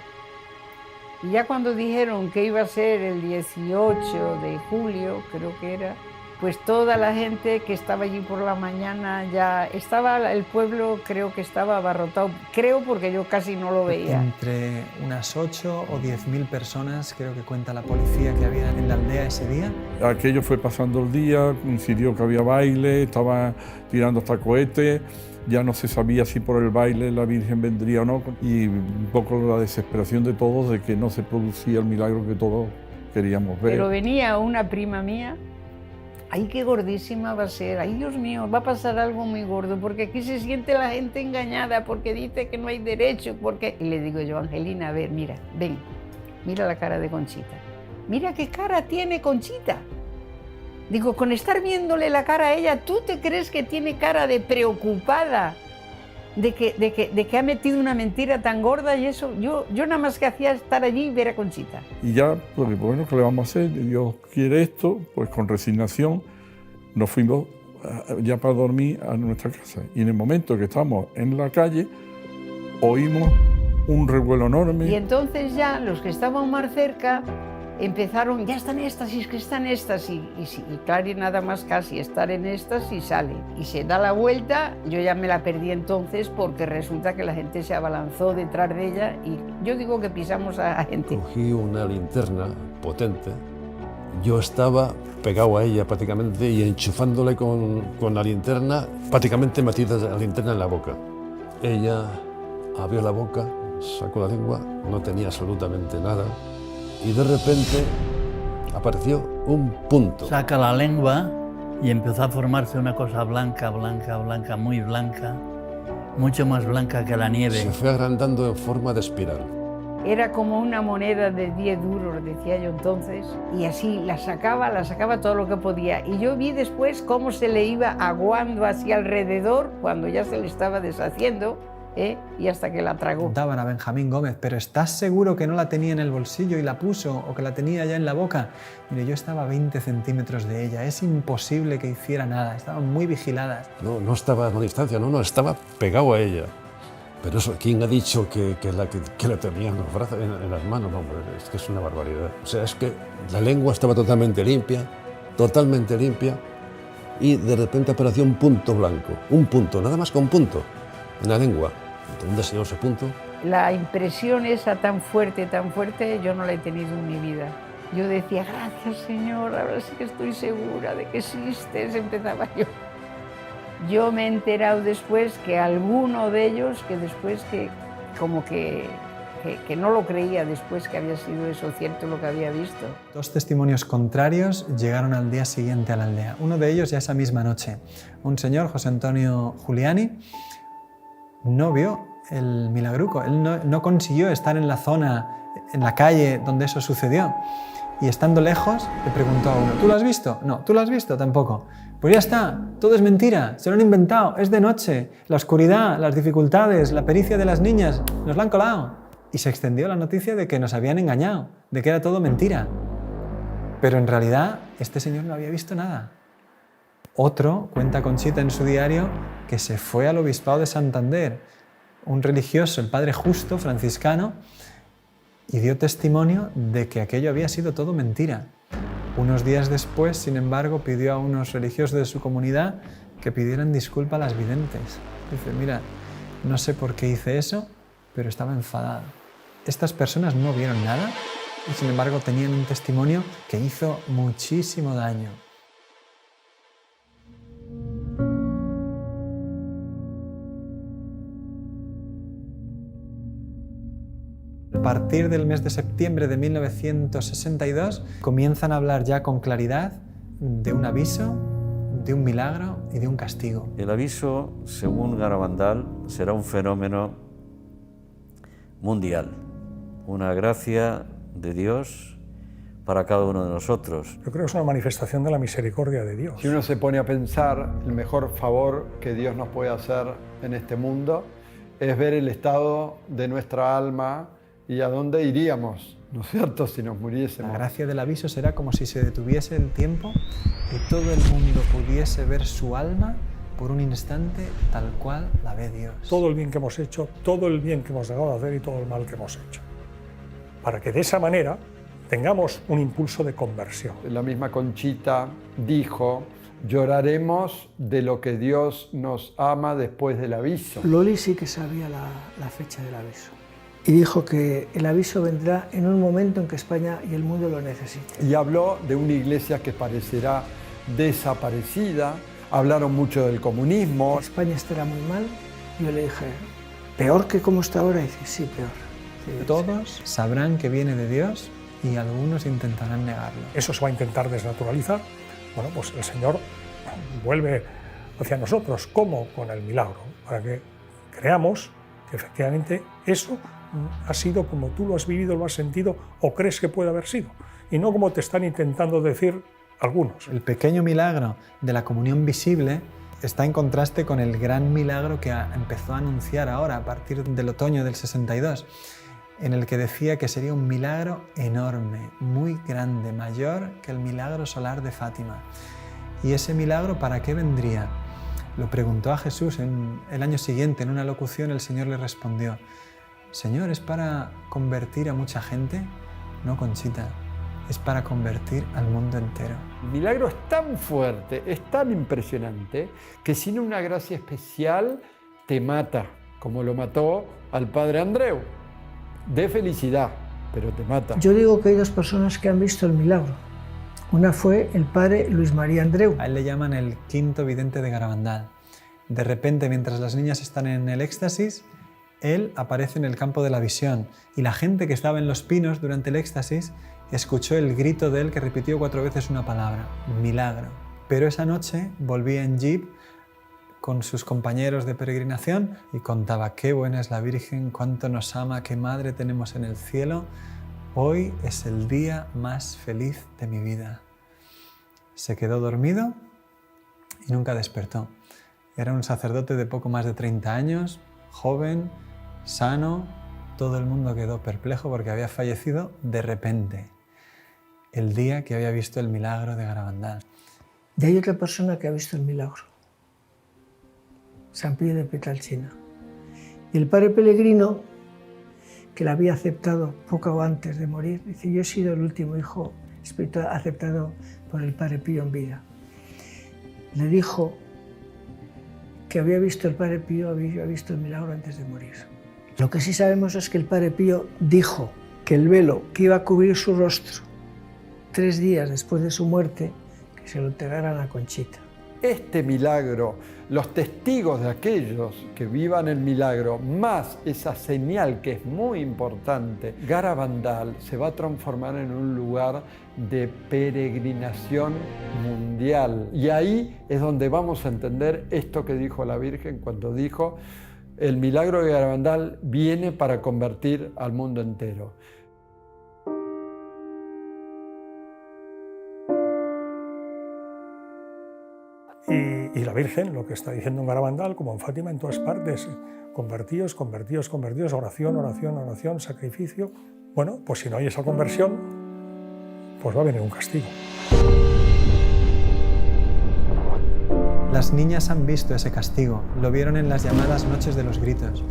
Y ya cuando dijeron que iba a ser el 18 de julio, creo que era, pues toda la gente que estaba allí por la mañana ya estaba, el pueblo creo que estaba abarrotado, creo porque yo casi no lo veía. Entre unas 8 o 10.000 personas, creo que cuenta la policía, que había en la aldea ese día. Aquello fue pasando el día, coincidió que había baile, estaba tirando hasta cohetes, ya no se sabía si por el baile la Virgen vendría o no, y un poco la desesperación de todos de que no se producía el milagro que todos queríamos ver. Pero venía una prima mía, ¡ay, qué gordísima va a ser! ¡Ay, Dios mío, va a pasar algo muy gordo! Porque aquí se siente la gente engañada, porque dice que no hay derecho, porque... Y le digo yo, Angelina, a ver, mira, ven, mira la cara de Conchita. Mira qué cara tiene Conchita. Digo, con estar viéndole la cara a ella, ¿tú te crees que tiene cara de preocupada? De que ha metido una mentira tan gorda y eso, yo nada más que hacía estar allí y ver a Conchita. Y ya, pues bueno, ¿qué le vamos a hacer? Dios quiere esto, pues con resignación nos fuimos ya para dormir a nuestra casa. Y en el momento que estamos en la calle, oímos un revuelo enorme. Y entonces ya los que estaban más cerca empezaron, ya están éxtasis, que están éxtasis. Y claro, y nada más casi estar en éxtasis sale. Y se da la vuelta, yo ya me la perdí entonces porque resulta que la gente se abalanzó detrás de ella y yo digo que pisamos a gente. Cogí una linterna potente, yo estaba pegado a ella prácticamente y enchufándole con la linterna, prácticamente metida la linterna en la boca. Ella abrió la boca, sacó la lengua, no tenía absolutamente nada. Y de repente apareció un punto. Saca la lengua y empezó a formarse una cosa blanca, blanca, blanca, muy blanca, mucho más blanca que la nieve. Se fue agrandando en forma de espiral. Era como una moneda de 10 duros, decía yo entonces, y así la sacaba todo lo que podía. Y yo vi después cómo se le iba aguando hacia alrededor cuando ya se le estaba deshaciendo. Y hasta que la tragó. Daban a Benjamín Gómez, pero ¿estás seguro que no la tenía en el bolsillo y la puso o que la tenía ya en la boca? Mire, yo estaba a 20 centímetros de ella, es imposible que hiciera nada, estaban muy vigiladas. No estaba a una distancia, no, estaba pegado a ella. Pero eso, ¿quién ha dicho que la tenía en los brazos, en las manos? No, hombre, es que es una barbaridad. O sea, es que la lengua estaba totalmente limpia, y de repente apareció un punto blanco, un punto, nada más que un punto, en la lengua. ¿Dónde se dio ese punto? La impresión esa tan fuerte, yo no la he tenido en mi vida. Yo decía, gracias Señor, ahora sí que estoy segura de que existes, empezaba yo. Yo me he enterado después que alguno de ellos, que después que no lo creía después que había sido eso cierto lo que había visto. 2 testimonios contrarios llegaron al día siguiente a la aldea. Uno de ellos ya esa misma noche. Un señor, José Antonio Giuliani, no vio el milagruco. Él no consiguió estar en la zona en la calle donde eso sucedió. Y estando lejos, le preguntó a uno, ¿tú lo has visto? No, ¿tú lo has visto? Tampoco. Pues ya está, todo es mentira, se lo han inventado, es de noche, la oscuridad, las dificultades, la pericia de las niñas, nos la han colado. Y se extendió la noticia de que nos habían engañado, de que era todo mentira. Pero en realidad, este señor no había visto nada. Otro, cuenta Conchita en su diario, que se fue al obispado de Santander, un religioso, el padre Justo, franciscano, y dio testimonio de que aquello había sido todo mentira. Unos días después, sin embargo, pidió a unos religiosos de su comunidad que pidieran disculpa a las videntes. Dice, mira, no sé por qué hice eso, pero estaba enfadado. Estas personas no vieron nada y, sin embargo, tenían un testimonio que hizo muchísimo daño. A partir del mes de septiembre de 1962 comienzan a hablar ya con claridad de un aviso, de un milagro y de un castigo. El aviso, según Garabandal, será un fenómeno mundial, una gracia de Dios para cada uno de nosotros. Yo creo que es una manifestación de la misericordia de Dios. Si uno se pone a pensar, el mejor favor que Dios nos puede hacer en este mundo es ver el estado de nuestra alma y a dónde iríamos, ¿no es cierto?, si nos muriésemos. La gracia del aviso será como si se detuviese el tiempo y todo el mundo pudiese ver su alma por un instante tal cual la ve Dios. Todo el bien que hemos hecho, todo el bien que hemos dejado de hacer y todo el mal que hemos hecho. Para que de esa manera tengamos un impulso de conversión. La misma Conchita dijo, lloraremos de lo que Dios nos ama después del aviso. Loli sí que sabía la fecha del aviso. Y dijo que el aviso vendrá en un momento en que España y el mundo lo necesiten. Y habló de una iglesia que parecerá desaparecida. Hablaron mucho del comunismo. España estará muy mal. Yo le dije, ¿peor que como está ahora? Y dice, sí, peor. Sí, todos sabrán que viene de Dios y algunos intentarán negarlo. Eso se va a intentar desnaturalizar. Bueno, pues el Señor vuelve hacia nosotros. ¿Cómo? Con el milagro. Para que creamos que efectivamente eso ha sido como tú lo has vivido, lo has sentido o crees que puede haber sido, y no como te están intentando decir algunos. El pequeño milagro de la comunión visible está en contraste con el gran milagro que empezó a anunciar ahora, a partir del otoño del 62, en el que decía que sería un milagro enorme, muy grande, mayor que el milagro solar de Fátima. ¿Y ese milagro para qué vendría? Lo preguntó a Jesús el año siguiente, en una locución el Señor le respondió, Señor, ¿es para convertir a mucha gente? No, Conchita, es para convertir al mundo entero. El milagro es tan fuerte, es tan impresionante, que sin una gracia especial te mata, como lo mató al padre Andreu. De felicidad, pero te mata. Yo digo que hay dos personas que han visto el milagro. Una fue el padre Luis María Andreu. A él le llaman el quinto vidente de Garabandal. De repente, mientras las niñas están en el éxtasis, él aparece en el campo de la visión y la gente que estaba en los pinos durante el éxtasis escuchó el grito de él que repitió 4 veces una palabra, milagro. Pero esa noche volvía en jeep con sus compañeros de peregrinación y contaba qué buena es la Virgen, cuánto nos ama, qué madre tenemos en el cielo. Hoy es el día más feliz de mi vida. Se quedó dormido y nunca despertó. Era un sacerdote de poco más de 30 años, joven, sano. Todo el mundo quedó perplejo porque había fallecido de repente, el día que había visto el milagro de Garabandal. Y hay otra persona que ha visto el milagro, San Pío de Pietrelcina. Y el padre Pellegrino, que la había aceptado poco antes de morir, dice, yo he sido el último hijo espiritual aceptado por el padre Pío en vida. Le dijo que había visto el padre Pío, había visto el milagro antes de morir. Lo que sí sabemos es que el padre Pío dijo que el velo que iba a cubrir su rostro 3 días después de su muerte, que se lo entregaran a Conchita. Este milagro, los testigos de aquellos que vivan el milagro, más esa señal que es muy importante, Garabandal se va a transformar en un lugar de peregrinación mundial. Y ahí es donde vamos a entender esto que dijo la Virgen cuando dijo, el milagro de Garabandal viene para convertir al mundo entero. Y la Virgen, lo que está diciendo en Garabandal, como en Fátima, en todas partes, convertíos, convertíos, convertíos, oración, oración, oración, sacrificio. Bueno, pues si no hay esa conversión, pues va a venir un castigo. Las niñas han visto ese castigo, lo vieron en las llamadas noches de los gritos.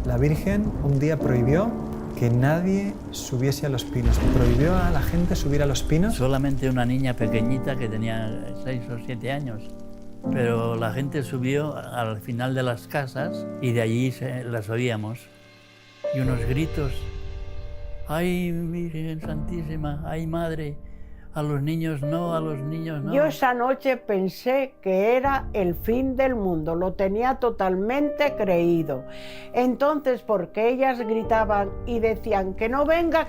La Virgen un día prohibió que nadie subiese a los pinos. ¿Prohibió a la gente subir a los pinos? Solamente una niña pequeñita que tenía 6 o 7 años. Pero la gente subió al final de las casas y de allí las oíamos. Y unos gritos, ¡ay, Virgen Santísima! ¡Ay, Madre! A los niños no, a los niños no. Yo esa noche pensé que era el fin del mundo, lo tenía totalmente creído. Entonces, porque ellas gritaban y decían que no venga,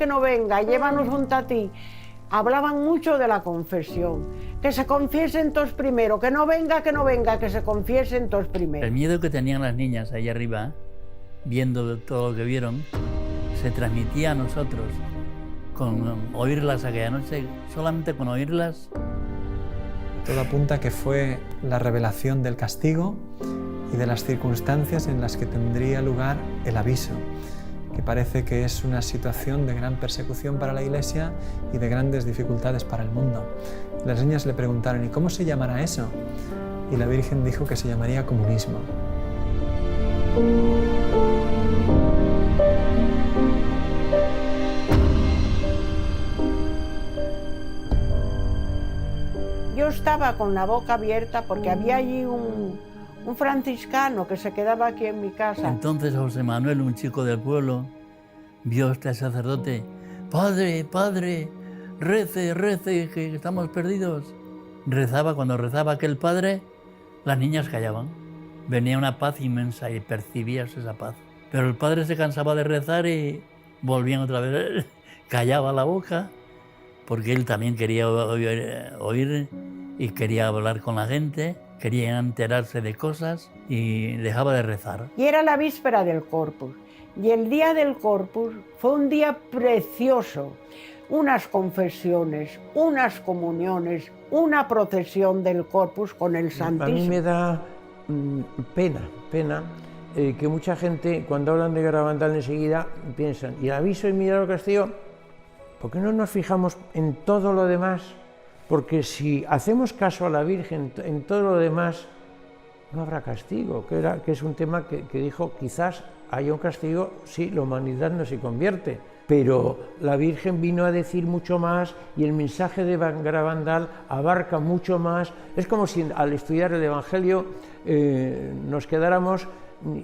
llévanos junto a ti, hablaban mucho de la confesión, que se confiesen todos primero, que no venga, que se confiesen todos primero. El miedo que tenían las niñas ahí arriba, viendo todo lo que vieron, se transmitía a nosotros. Con oírlas aquella noche, solamente con oírlas. Todo apunta que fue la revelación del castigo y de las circunstancias en las que tendría lugar el aviso, que parece que es una situación de gran persecución para la Iglesia y de grandes dificultades para el mundo. Las niñas le preguntaron, ¿y cómo se llamará eso? Y la Virgen dijo que se llamaría comunismo. Yo estaba con la boca abierta porque había allí un franciscano que se quedaba aquí en mi casa. Entonces José Manuel, un chico del pueblo, vio a este sacerdote. ¡Padre, padre, rece, rece, que estamos perdidos! Rezaba, cuando rezaba aquel padre, las niñas callaban. Venía una paz inmensa y percibías esa paz. Pero el padre se cansaba de rezar y volvían otra vez. Callaba la boca, porque él también quería oír y quería hablar con la gente, quería enterarse de cosas y dejaba de rezar. Y era la víspera del Corpus. Y el día del Corpus fue un día precioso. Unas confesiones, unas comuniones, una procesión del Corpus con el Santísimo. A mí me da pena que mucha gente, cuando hablan de Garabandal enseguida, piensan, y el aviso y milagro castigo, ¿por qué no nos fijamos en todo lo demás? Porque si hacemos caso a la Virgen en todo lo demás, no habrá castigo, que es un tema que dijo, quizás haya un castigo si la humanidad no se convierte. Pero la Virgen vino a decir mucho más y el mensaje de Garabandal abarca mucho más. Es como si al estudiar el Evangelio nos quedáramos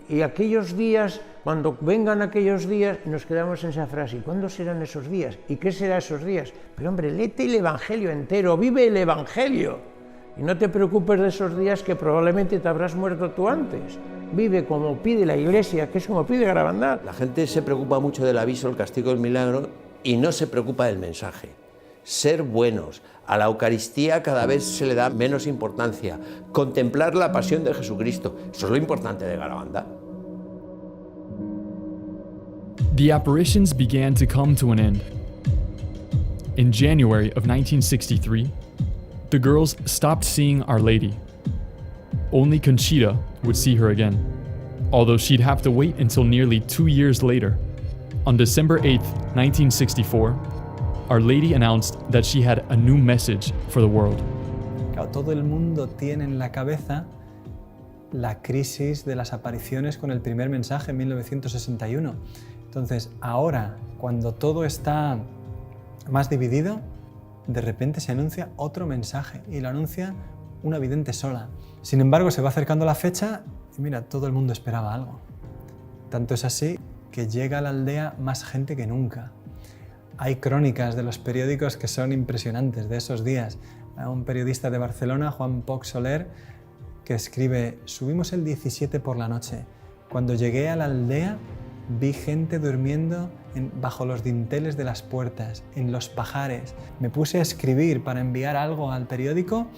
y aquellos días, cuando vengan aquellos días, nos quedamos en esa frase. ¿Y cuándo serán esos días? ¿Y qué serán esos días? Pero hombre, léete el Evangelio entero, vive el Evangelio. Y no te preocupes de esos días que probablemente te habrás muerto tú antes. Vive como pide la Iglesia, que es como pide Garabandal. La gente se preocupa mucho del aviso, el castigo, el milagro, y no se preocupa del mensaje. Ser buenos. A la Eucaristía cada vez se le da menos importancia. Contemplar la pasión de Jesucristo. Eso es lo importante de Garabandal. The apparitions began to come to an end. In January of 1963, the girls stopped seeing Our Lady. Only Conchita would see her again, although she'd have to wait until nearly 2 years later. On December 8th, 1964, Our Lady announced that she had a new message for the world. Claro, todo el mundo tiene en la cabeza la crisis de las apariciones con el primer mensaje en 1961. Entonces, ahora, cuando todo está más dividido, de repente se anuncia otro mensaje y lo anuncia una vidente sola. Sin embargo, se va acercando la fecha y mira, todo el mundo esperaba algo. Tanto es así que llega a la aldea más gente que nunca. Hay crónicas de los periódicos que son impresionantes de esos días. Hay un periodista de Barcelona, Juan Poch Soler, que escribe: subimos el 17 por la noche. Cuando llegué a la aldea vi gente durmiendo bajo los dinteles de las puertas, en los pajares. Me puse a escribir para enviar algo al periódico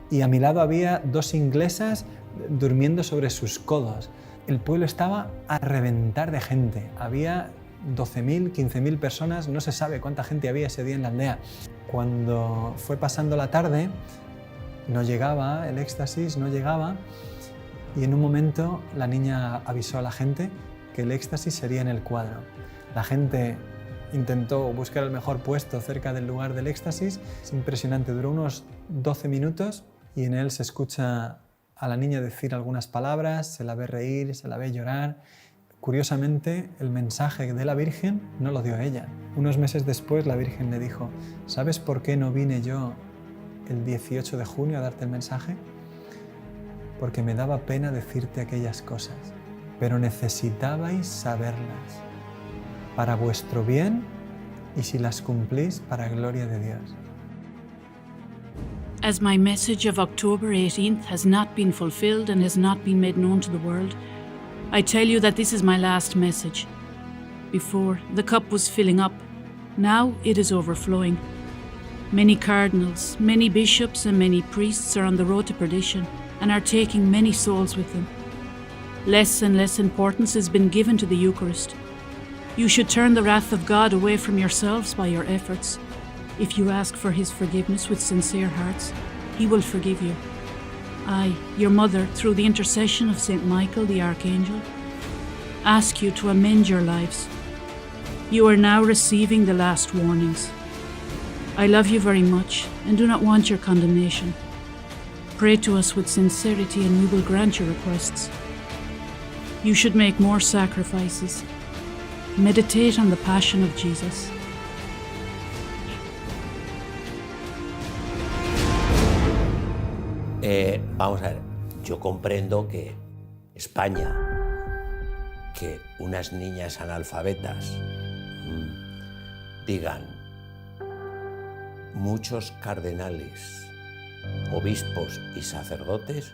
y a mi lado había 2 inglesas durmiendo sobre sus codos. El pueblo estaba a reventar de gente. Había 12.000, 15.000 personas, no se sabe cuánta gente había ese día en la aldea. Cuando fue pasando la tarde, No llegaba, el éxtasis no llegaba, y en un momento la niña avisó a la gente que el éxtasis sería en el cuadro. La gente intentó buscar el mejor puesto cerca del lugar del éxtasis. Es impresionante, duró unos 12 minutos y en él se escucha a la niña decir algunas palabras, se la ve reír, se la ve llorar. Curiosamente, el mensaje de la Virgen no lo dio ella. Unos meses después la Virgen le dijo: ¿sabes por qué no vine yo el 18 de junio a darte el mensaje? Porque me daba pena decirte aquellas cosas, pero necesitabais saberlas para vuestro bien y si las cumplís para gloria de Dios. As my message of October 18th has not been fulfilled and has not been made known to the world, I tell you that this is my last message. Before, the cup was filling up. Now it is overflowing. Many cardinals, many bishops and many priests are on the road to perdition and are taking many souls with them. Less and less importance has been given to the Eucharist. You should turn the wrath of God away from yourselves by your efforts. If you ask for His forgiveness with sincere hearts, He will forgive you. I, your mother, through the intercession of St. Michael the Archangel, ask you to amend your lives. You are now receiving the last warnings. I love you very much and do not want your condemnation. Pray to us with sincerity and we will grant your requests. You should make more sacrifices. Meditate on the Passion of Jesus. Vamos a ver, yo comprendo que España, que unas niñas analfabetas digan muchos cardenales, obispos y sacerdotes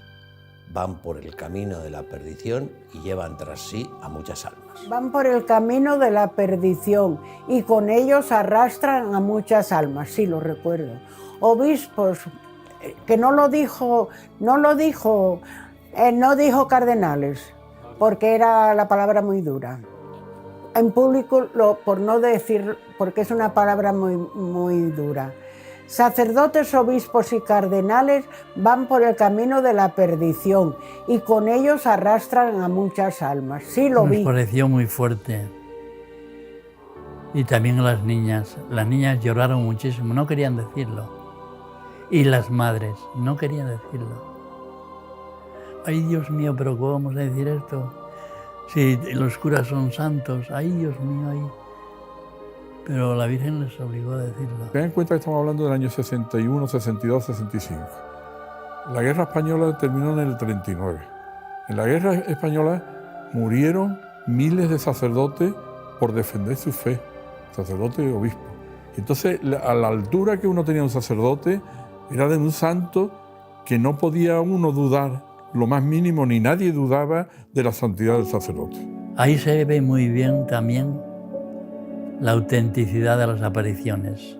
van por el camino de la perdición y llevan tras sí a muchas almas. Van por el camino de la perdición y con ellos arrastran a muchas almas, sí, lo recuerdo. Obispos, que no dijo cardenales, porque era la palabra muy dura. En público, por no decir, porque es una palabra muy dura. Sacerdotes, obispos y cardenales van por el camino de la perdición y con ellos arrastran a muchas almas. Sí, lo vi. Nos pareció muy fuerte. Y también las niñas lloraron muchísimo, no querían decirlo. Y las madres no querían decirlo. Ay, Dios mío, pero ¿cómo vamos a decir esto? Si los curas son santos, ay, Dios mío, ay. Pero la Virgen les obligó a decirlo. Ten en cuenta que estamos hablando del año 61, 62, 65. La guerra española terminó en el 39. En la guerra española murieron miles de sacerdotes por defender su fe, sacerdotes y obispos. Entonces, a la altura que uno tenía un sacerdote, era de un santo que no podía uno dudar lo más mínimo, ni nadie dudaba de la santidad del sacerdote. Ahí se ve muy bien también la autenticidad de las apariciones.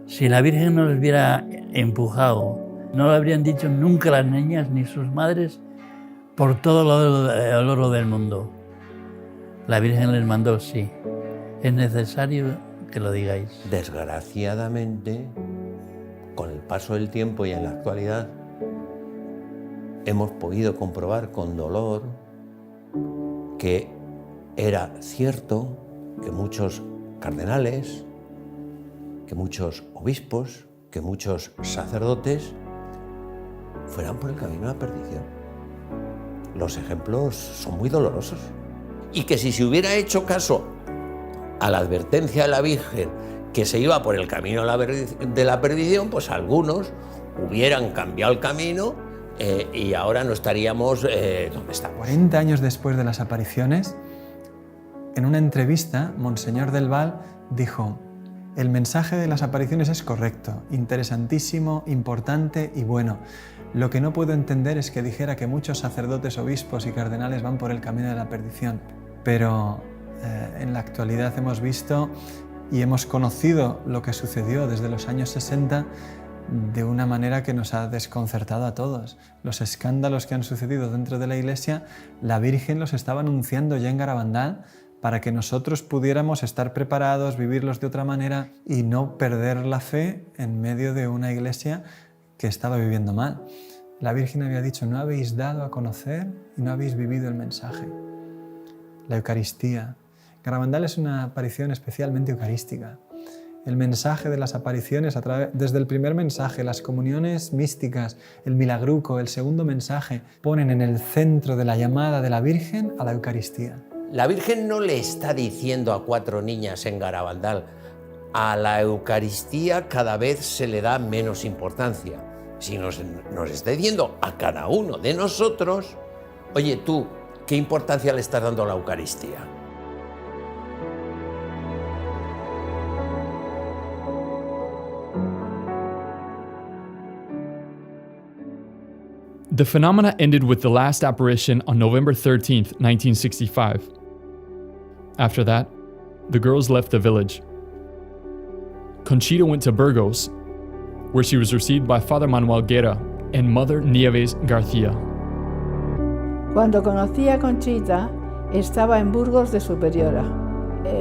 Si la Virgen no les hubiera empujado, no lo habrían dicho nunca las niñas ni sus madres por todo el oro del mundo. La Virgen les mandó, sí, es necesario que lo digáis. Desgraciadamente, con el paso del tiempo y en la actualidad, hemos podido comprobar con dolor que era cierto que muchos cardenales, que muchos obispos, que muchos sacerdotes fueran por el camino de la perdición. Los ejemplos son muy dolorosos. Y que si se hubiera hecho caso a la advertencia de la Virgen que se iba por el camino de la perdición, pues algunos hubieran cambiado el camino y ahora no estaríamos donde estamos. 40 años después de las apariciones, en una entrevista, Monseñor del Val dijo: el mensaje de las apariciones es correcto, interesantísimo, importante y bueno. Lo que no puedo entender es que dijera que muchos sacerdotes, obispos y cardenales van por el camino de la perdición. Pero en la actualidad hemos visto y hemos conocido lo que sucedió desde los años 60 de una manera que nos ha desconcertado a todos. Los escándalos que han sucedido dentro de la Iglesia, la Virgen los estaba anunciando ya en Garabandal para que nosotros pudiéramos estar preparados, vivirlos de otra manera y no perder la fe en medio de una Iglesia que estaba viviendo mal. La Virgen había dicho, no habéis dado a conocer y no habéis vivido el mensaje. La Eucaristía. Garabandal es una aparición especialmente eucarística. El mensaje de las apariciones, desde el primer mensaje, las comuniones místicas, el milagruco, el segundo mensaje, ponen en el centro de la llamada de la Virgen a la Eucaristía. La Virgen no le está diciendo a 4 niñas en Garabandal, a la Eucaristía cada vez se le da menos importancia, sino nos está diciendo a cada uno de nosotros, oye tú, ¿qué importancia le estás dando a la Eucaristía? The phenomena ended with the last apparition on November 13th, 1965. After that, the girls left the village. Conchita went to Burgos, where she was received by Father Manuel Guerra and Mother Nieves García. Cuando conocí a Conchita, estaba en Burgos de Superiora,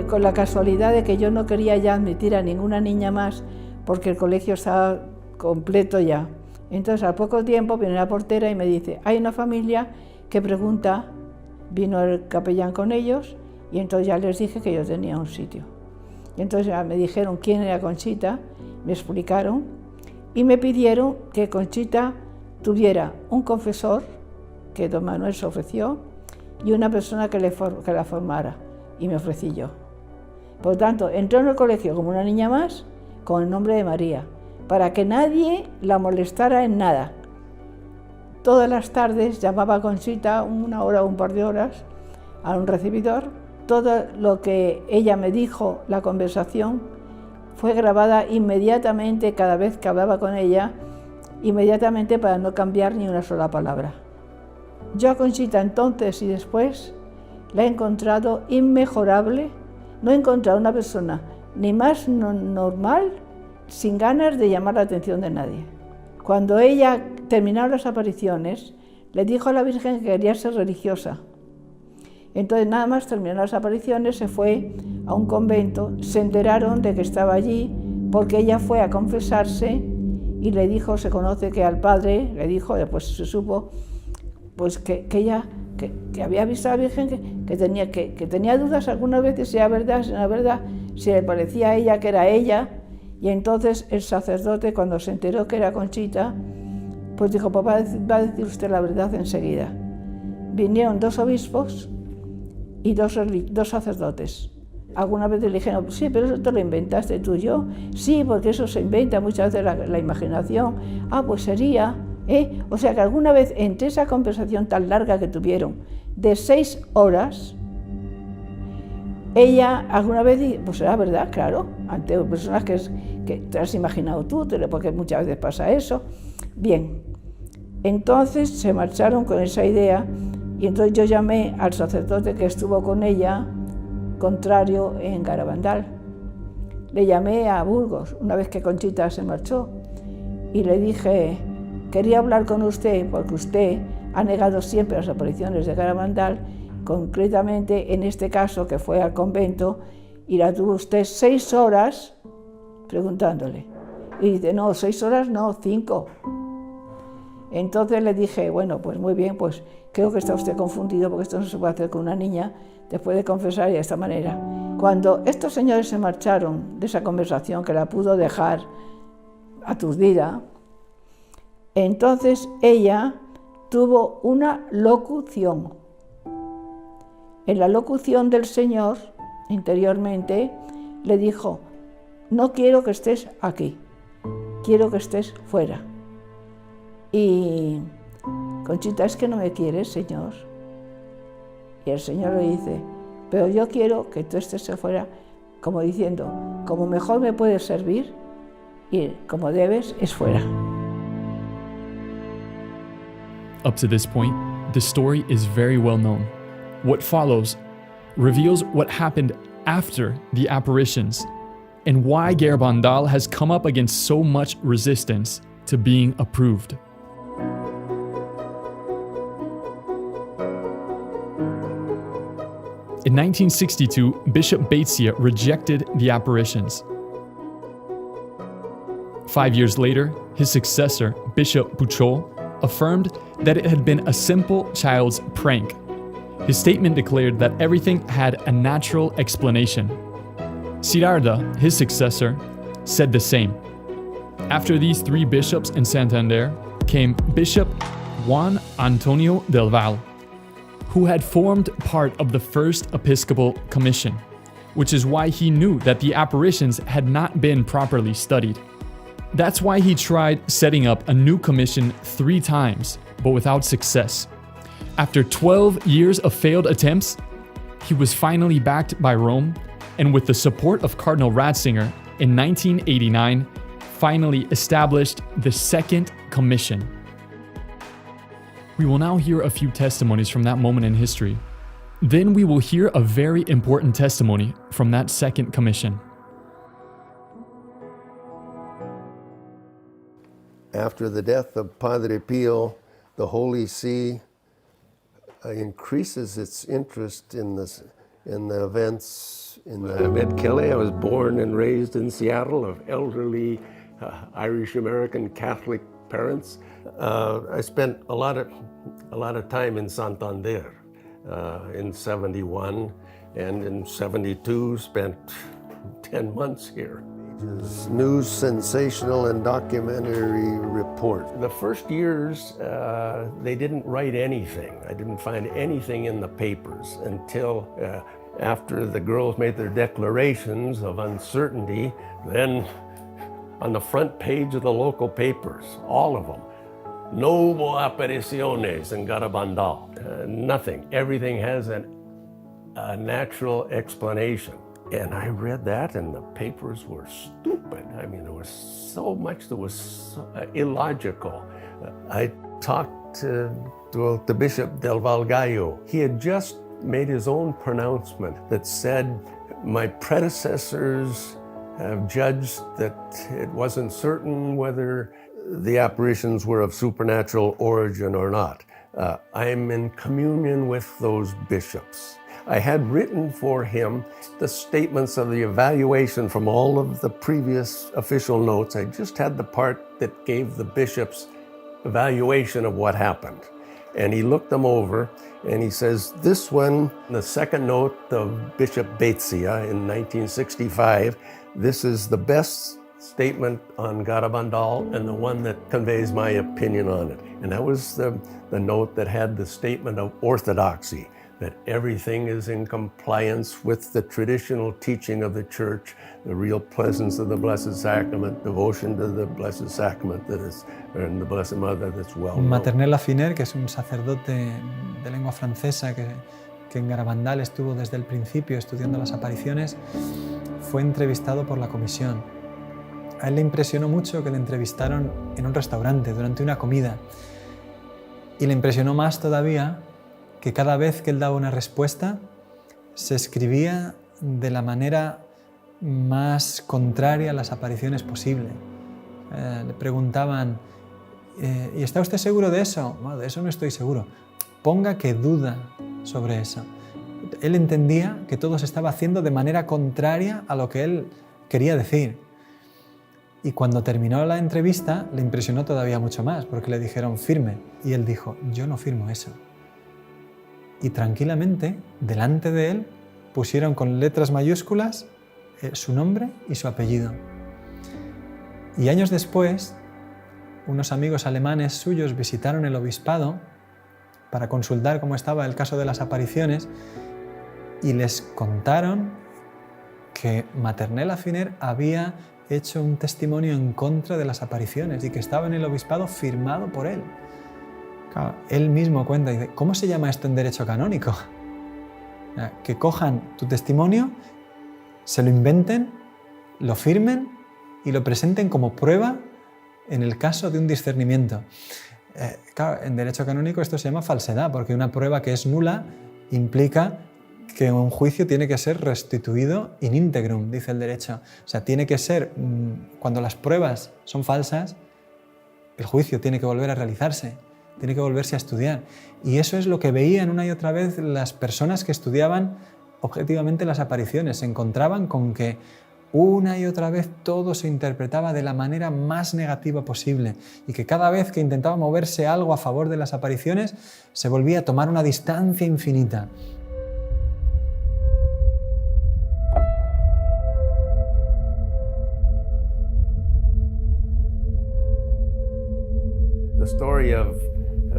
con la casualidad de que yo no quería ya admitir a ninguna niña más porque el colegio estaba completo ya. Entonces, al poco tiempo, viene la portera y me dice, hay una familia que pregunta, vino el capellán con ellos, y entonces ya les dije que yo tenía un sitio. Y entonces ya me dijeron quién era Conchita, me explicaron, y me pidieron que Conchita tuviera un confesor, que don Manuel se ofreció, y una persona que la formara, y me ofrecí yo. Por lo tanto, entró en el colegio como una niña más, con el nombre de María, para que nadie la molestara en nada. Todas las tardes llamaba a Conchita, 1 hora o un par de horas, a un recibidor. Todo lo que ella me dijo, la conversación, fue grabada inmediatamente cada vez que hablaba con ella, inmediatamente para no cambiar ni una sola palabra. Yo a Conchita entonces y después la he encontrado inmejorable. No he encontrado una persona ni más normal, sin ganas de llamar la atención de nadie. Cuando ella terminó las apariciones, le dijo a la Virgen que quería ser religiosa. Entonces, nada más terminó las apariciones, se fue a un convento, se enteraron de que estaba allí, porque ella fue a confesarse y le dijo, se conoce que al padre, le dijo, después se supo, pues que ella que había visto a la Virgen, que tenía dudas algunas veces si era verdad, si no era verdad, si le parecía a ella que era ella. Y entonces el sacerdote, cuando se enteró que era Conchita, pues dijo, pues va a decir usted la verdad enseguida. Vinieron 2 obispos y 2 sacerdotes. Algunas veces le dijeron, sí, pero eso te lo inventaste tú y yo. Sí, porque eso se inventa muchas veces la imaginación. Ah, pues sería, ¿eh? O sea que alguna vez, entre esa conversación tan larga que tuvieron, de 6 horas, ella alguna vez dijo, pues era verdad, claro, ante personas que te has imaginado tú, porque muchas veces pasa eso. Bien, entonces se marcharon con esa idea y entonces yo llamé al sacerdote que estuvo con ella, contrario, en Garabandal. Le llamé a Burgos, una vez que Conchita se marchó, y le dije, quería hablar con usted porque usted ha negado siempre las apariciones de Garabandal, concretamente en este caso que fue al convento y la tuvo usted 6 horas preguntándole. Y dice, no, 6 horas no, 5. Entonces le dije, bueno, pues muy bien, pues creo que está usted confundido porque esto no se puede hacer con una niña después de confesar y de esta manera. Cuando estos señores se marcharon de esa conversación que la pudo dejar aturdida, entonces ella tuvo una locución. En la locución del Señor, interiormente, le dijo, no quiero que estés aquí, quiero que estés fuera. Y Conchita, es que no me quieres, Señor. Y el Señor le dice, pero yo quiero que tú estés fuera, como diciendo, como mejor me puedes servir y como debes es fuera. Up to this point, the story is very well known. What follows reveals what happened after the apparitions and why Garabandal has come up against so much resistance to being approved. In 1962, Bishop Baetsia rejected the apparitions. 5 years later, his successor, Bishop Buchol, affirmed that it had been a simple child's prank. His statement declared that everything had a natural explanation. Girarda, his successor, said the same. After these 3 bishops in Santander came Bishop Juan Antonio del Val, who had formed part of the First Episcopal Commission, which is why he knew that the apparitions had not been properly studied. That's why he tried setting up a new commission 3 times, but without success. After 12 years of failed attempts, he was finally backed by Rome, and with the support of Cardinal Ratzinger, in 1989, finally established the Second Commission. We will now hear a few testimonies from that moment in history. Then we will hear a very important testimony from that Second Commission. After the death of Padre Pio, the Holy See increases its interest in the events in the... I'm Ed Kelly. I was born and raised in Seattle of elderly Irish-American Catholic parents. I spent a lot of time in Santander in 71, and in 72 spent 10 months here. News, sensational, and documentary report. The first years, they didn't write anything. I didn't find anything in the papers until after the girls made their declarations of uncertainty. Then on the front page of the local papers, all of them, no hubo apariciones in Garabandal. Nothing. Everything has a natural explanation. And I read that, and the papers were stupid. I mean, there was so much that was illogical. I talked to the Bishop del Val Gallo. He had just made his own pronouncement that said, my predecessors have judged that it wasn't certain whether the apparitions were of supernatural origin or not. I'm in communion with those bishops. I had written for him the statements of the evaluation from all of the previous official notes. I just had the part that gave the bishop's evaluation of what happened. And he looked them over and he says, this one, the second note of Bishop Bezia in 1965, this is the best statement on Garabandal and the one that conveys my opinion on it. And that was the note that had the statement of orthodoxy, that everything is in compliance with the traditional teaching of the Church, the real presence of the Blessed Sacrament, devotion to the Blessed Sacrament that is, and the Blessed Mother that's well known. Maternel Afiner, que es un sacerdote de lengua francesa que en Garabandal estuvo desde el principio estudiando las apariciones, fue entrevistado por la comisión. A él le impresionó mucho que le entrevistaron en un restaurante durante una comida. Y le impresionó más todavía que cada vez que él daba una respuesta se escribía de la manera más contraria a las apariciones posible. Le preguntaban, ¿y está usted seguro de eso? Bueno, de eso no estoy seguro. Ponga que duda sobre eso. Él entendía que todo se estaba haciendo de manera contraria a lo que él quería decir. Y cuando terminó la entrevista le impresionó todavía mucho más, porque le dijeron firme. Y él dijo, yo no firmo eso. Y tranquilamente, delante de él, pusieron con letras mayúsculas su nombre y su apellido. Y años después, unos amigos alemanes suyos visitaron el obispado para consultar cómo estaba el caso de las apariciones y les contaron que Maternel Afiner había hecho un testimonio en contra de las apariciones y que estaba en el obispado firmado por él. Claro, él mismo cuenta y dice, ¿cómo se llama esto en derecho canónico? Que cojan tu testimonio, se lo inventen, lo firmen y lo presenten como prueba en el caso de un discernimiento. Claro, en derecho canónico esto se llama falsedad, porque una prueba que es nula implica que un juicio tiene que ser restituido in integrum, dice el derecho. O sea, tiene que ser, cuando las pruebas son falsas, el juicio tiene que volver a realizarse, tiene que volverse a estudiar. Y eso es lo que veían una y otra vez las personas que estudiaban objetivamente las apariciones. Se encontraban con que una y otra vez todo se interpretaba de la manera más negativa posible y que cada vez que intentaba moverse algo a favor de las apariciones se volvía a tomar una distancia infinita. The story of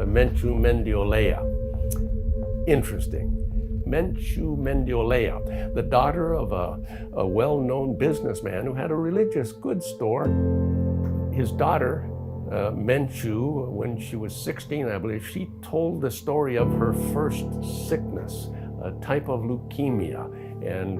Menchu Mendiolea. Interesting. Menchu Mendiolea, the daughter of a well-known businessman who had a religious goods store. His daughter, Menchu, when she was 16, I believe, she told the story of her first sickness, a type of leukemia, and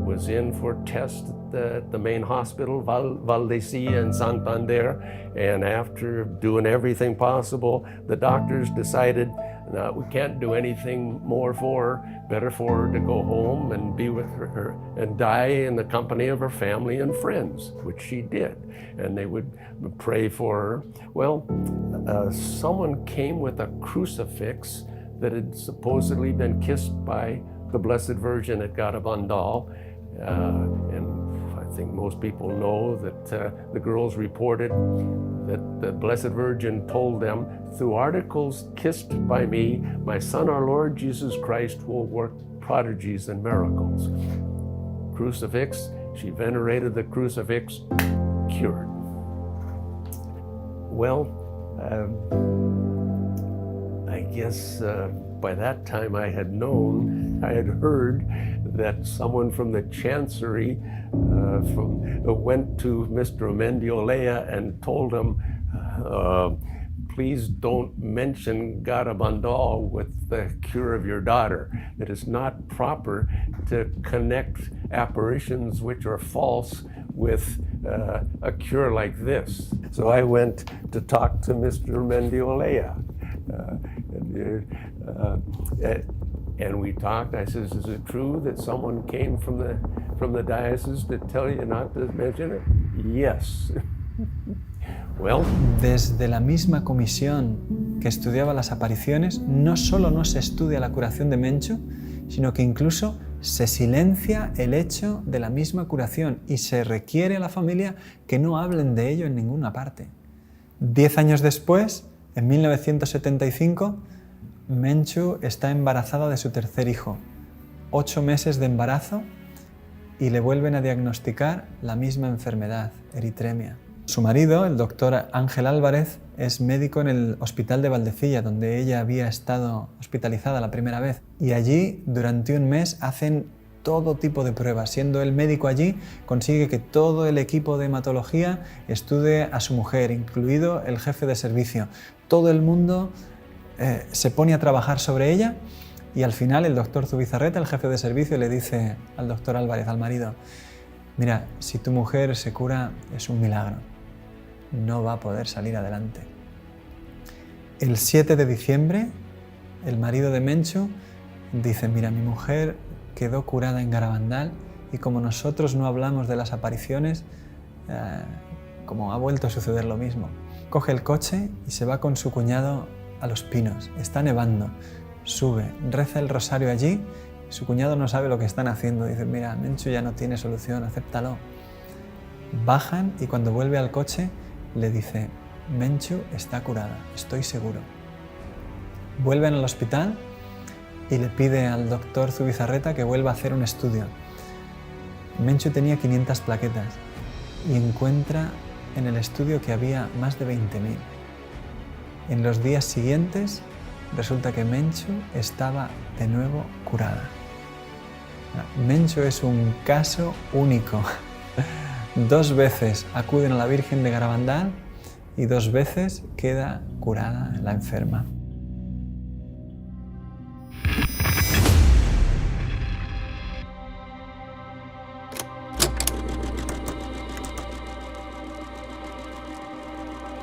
was in for tests at the main hospital, Valdecilla in Santander, and after doing everything possible, the doctors decided, no, we can't do anything more for her, better for her to go home and be with her and die in the company of her family and friends, which she did. And they would pray for her. Well, someone came with a crucifix that had supposedly been kissed by the Blessed Virgin at Garabandal, and I think most people know that the girls reported that the Blessed Virgin told them, through articles kissed by me, my Son, our Lord Jesus Christ, will work prodigies and miracles. Crucifix, she venerated the crucifix, cured. Well, I guess by that time I had heard that someone from the Chancery went to Mr. Mendiolea and told him, please don't mention Garabandal with the cure of your daughter. It is not proper to connect apparitions which are false with a cure like this. So I went to talk to Mr. Mendiolea. And we talked. I says, is it true that someone came from the diocese to tell you not to mention it? Yes. Well. Desde la misma comisión que estudiaba las apariciones, no solo no se estudia la curación de Menchu, sino que incluso se silencia el hecho de la misma curación y se requiere a la familia que no hablen de ello en ninguna parte. 10 años después, en 1975, Menchu está embarazada de su tercer hijo, 8 meses de embarazo, y le vuelven a diagnosticar la misma enfermedad, eritremia. Su marido, el doctor Ángel Álvarez, es médico en el hospital de Valdecilla, donde ella había estado hospitalizada la primera vez. Y allí, durante un mes, hacen todo tipo de pruebas. Siendo él médico allí, consigue que todo el equipo de hematología estudie a su mujer, incluido el jefe de servicio. Todo el mundo se pone a trabajar sobre ella y al final el doctor Zubizarreta, el jefe de servicio, le dice al doctor Álvarez, al marido, mira, si tu mujer se cura es un milagro, no va a poder salir adelante. El 7 de diciembre, el marido de Menchu dice, mira, mi mujer quedó curada en Garabandal y como nosotros no hablamos de las apariciones, como ha vuelto a suceder lo mismo. Coge el coche y se va con su cuñado a Los Pinos. Está nevando, sube, reza el rosario allí. Su cuñado no sabe lo que están haciendo. Dice, mira, Menchu ya no tiene solución, acéptalo. Bajan y cuando vuelve al coche le dice, Menchu está curada, estoy seguro. Vuelven al hospital y le pide al doctor Zubizarreta que vuelva a hacer un estudio. Menchu tenía 500 plaquetas y encuentra en el estudio que había más de 20.000. En los días siguientes resulta que Menchu estaba de nuevo curada. Menchu es un caso único. 2 veces acuden a la Virgen de Garabandal y 2 veces queda curada la enferma.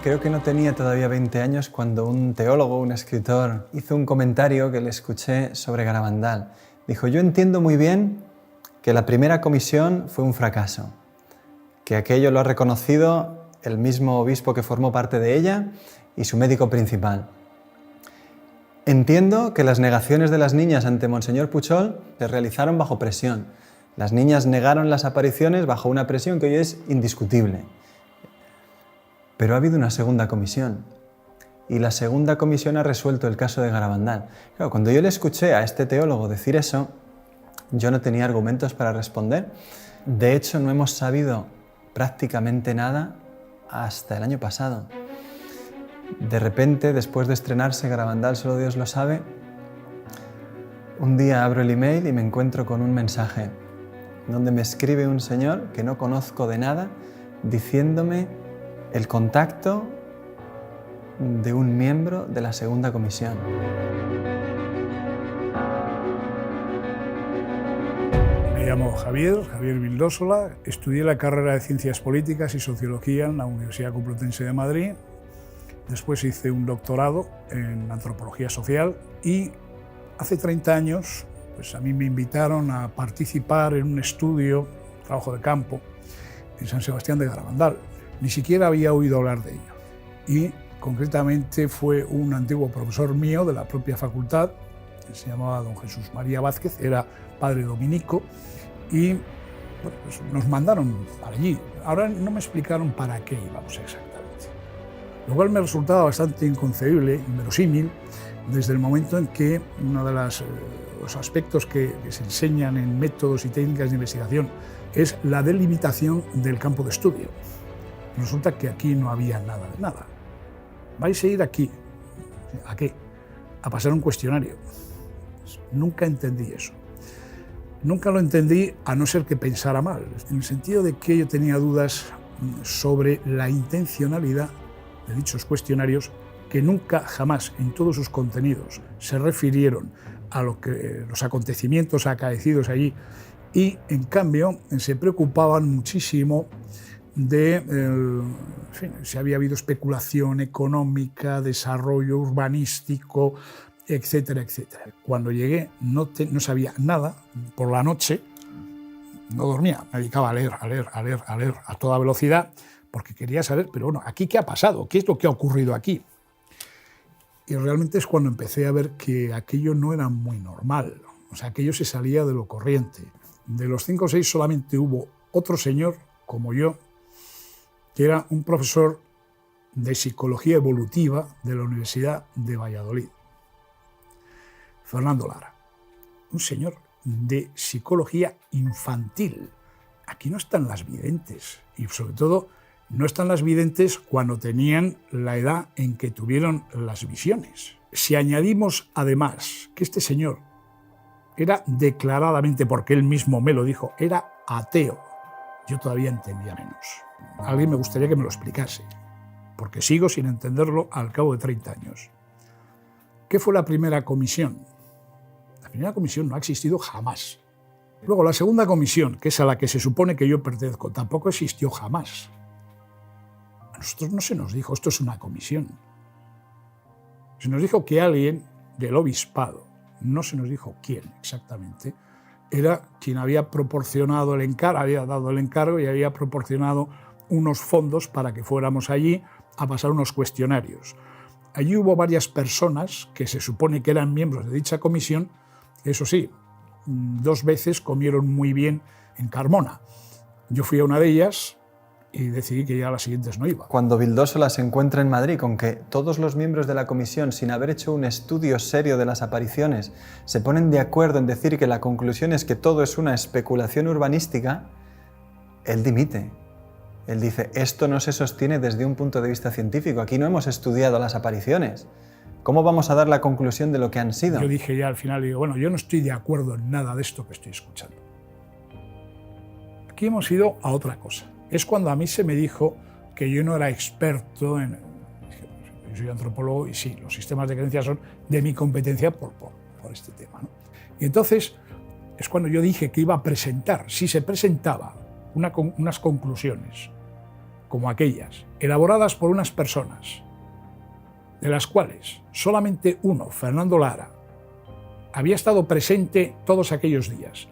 Creo que no tenía todavía 20 años cuando un teólogo, un escritor, hizo un comentario que le escuché sobre Garabandal. Dijo, yo entiendo muy bien que la primera comisión fue un fracaso, que aquello lo ha reconocido el mismo obispo que formó parte de ella y su médico principal. Entiendo que las negaciones de las niñas ante Monseñor Puchol se realizaron bajo presión, Las niñas negaron las apariciones bajo una presión que hoy es indiscutible. Pero ha habido una segunda comisión. Y la segunda comisión ha resuelto el caso de Garabandal. Claro, cuando yo le escuché a este teólogo decir eso, yo no tenía argumentos para responder. De hecho, no hemos sabido prácticamente nada hasta el año pasado. De repente, después de estrenarse Garabandal, solo Dios lo sabe, un día abro el email y me encuentro con un mensaje donde me escribe un señor que no conozco de nada, diciéndome el contacto de un miembro de la segunda comisión. Me llamo Javier Vildósola, estudié la carrera de Ciencias Políticas y Sociología en la Universidad Complutense de Madrid. Después hice un doctorado en Antropología Social y hace 30 años pues a mí me invitaron a participar en un estudio, trabajo de campo, en San Sebastián de Garabandal. Ni siquiera había oído hablar de ello. Y concretamente fue un antiguo profesor mío de la propia facultad, que se llamaba don Jesús María Vázquez, era padre dominico, y bueno, pues nos mandaron para allí. Ahora no me explicaron para qué íbamos exactamente, lo cual me resultaba bastante inconcebible, inverosímil, desde el momento en que uno de los aspectos que se enseñan en métodos y técnicas de investigación es la delimitación del campo de estudio. Resulta que aquí no había nada de nada. Vais a ir aquí. ¿A qué? A pasar un cuestionario. Nunca entendí eso. Nunca lo entendí, a no ser que pensara mal, en el sentido de que yo tenía dudas sobre la intencionalidad de dichos cuestionarios, que nunca, jamás, en todos sus contenidos, se refirieron a los acontecimientos acaecidos allí, y, en cambio, se preocupaban muchísimo de si había habido especulación económica, desarrollo urbanístico, etcétera, etcétera. Cuando llegué no sabía nada. Por la noche no dormía, me dedicaba a leer a toda velocidad, porque quería saber, pero bueno, ¿aquí qué ha pasado? ¿Qué es lo que ha ocurrido aquí? Y realmente es cuando empecé a ver que aquello no era muy normal, o sea, aquello se salía de lo corriente. De los 5 o 6 solamente hubo otro señor, como yo, que era un profesor de psicología evolutiva de la Universidad de Valladolid, Fernando Lara, un señor de psicología infantil. Aquí no están las videntes, y sobre todo no están las videntes cuando tenían la edad en que tuvieron las visiones. Si añadimos además que este señor era declaradamente, porque él mismo me lo dijo, era ateo, yo todavía entendía menos. Alguien me gustaría que me lo explicase, porque sigo sin entenderlo al cabo de 30 años. ¿Qué fue la primera comisión? La primera comisión no ha existido jamás. Luego, la segunda comisión, que es a la que se supone que yo pertenezco, tampoco existió jamás. A nosotros no se nos dijo, esto es una comisión. Se nos dijo que alguien del obispado, no se nos dijo quién exactamente, era quien había proporcionado el encargo, había dado el encargo y había proporcionado unos fondos para que fuéramos allí a pasar unos cuestionarios. Allí hubo varias personas que se supone que eran miembros de dicha comisión, eso sí, 2 veces comieron muy bien en Carmona. Yo fui a una de ellas y decidí que ya a las siguientes no iba. Cuando Vildósola se encuentra en Madrid con que todos los miembros de la comisión, sin haber hecho un estudio serio de las apariciones, se ponen de acuerdo en decir que la conclusión es que todo es una especulación urbanística, él dimite. Él dice, esto no se sostiene desde un punto de vista científico, aquí no hemos estudiado las apariciones. ¿Cómo vamos a dar la conclusión de lo que han sido? Yo dije ya al final, digo, bueno, yo no estoy de acuerdo en nada de esto que estoy escuchando. Aquí hemos ido a otra cosa. Es cuando a mí se me dijo que yo no era experto en... Yo soy antropólogo y sí, los sistemas de creencias son de mi competencia por este tema, ¿no? Y entonces es cuando yo dije que iba a presentar, si se presentaba unas conclusiones como aquellas, elaboradas por unas personas, de las cuales solamente uno, Fernando Lara, había estado presente todos aquellos días,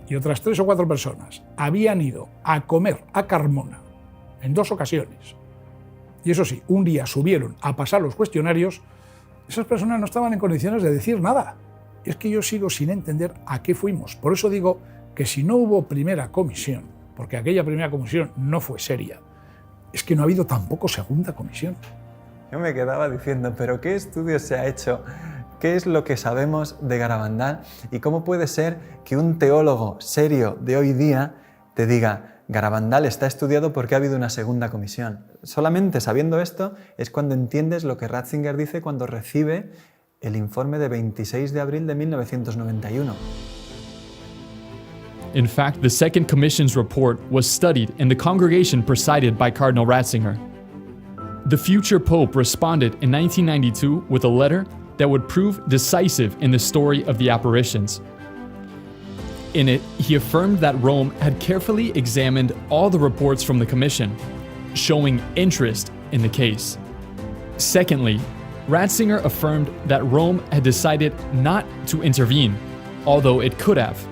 y otras 3 o 4 personas habían ido a comer a Carmona en 2 ocasiones, y eso sí, un día subieron a pasar los cuestionarios, esas personas no estaban en condiciones de decir nada. Es que yo sigo sin entender a qué fuimos. Por eso digo que si no hubo primera comisión, porque aquella primera comisión no fue seria, es que no ha habido tampoco segunda comisión. Yo me quedaba diciendo, ¿pero qué estudio se ha hecho? ¿Qué es lo que sabemos de Garabandal? ¿Y cómo puede ser que un teólogo serio de hoy día te diga, Garabandal está estudiado porque ha habido una segunda comisión? Solamente sabiendo esto es cuando entiendes lo que Ratzinger dice cuando recibe el informe de 26 de abril de 1991. In fact, the Second Commission's report was studied in the congregation presided by Cardinal Ratzinger. The future Pope responded in 1992 with a letter that would prove decisive in the story of the apparitions. In it, he affirmed that Rome had carefully examined all the reports from the Commission, showing interest in the case. Secondly, Ratzinger affirmed that Rome had decided not to intervene, although it could have.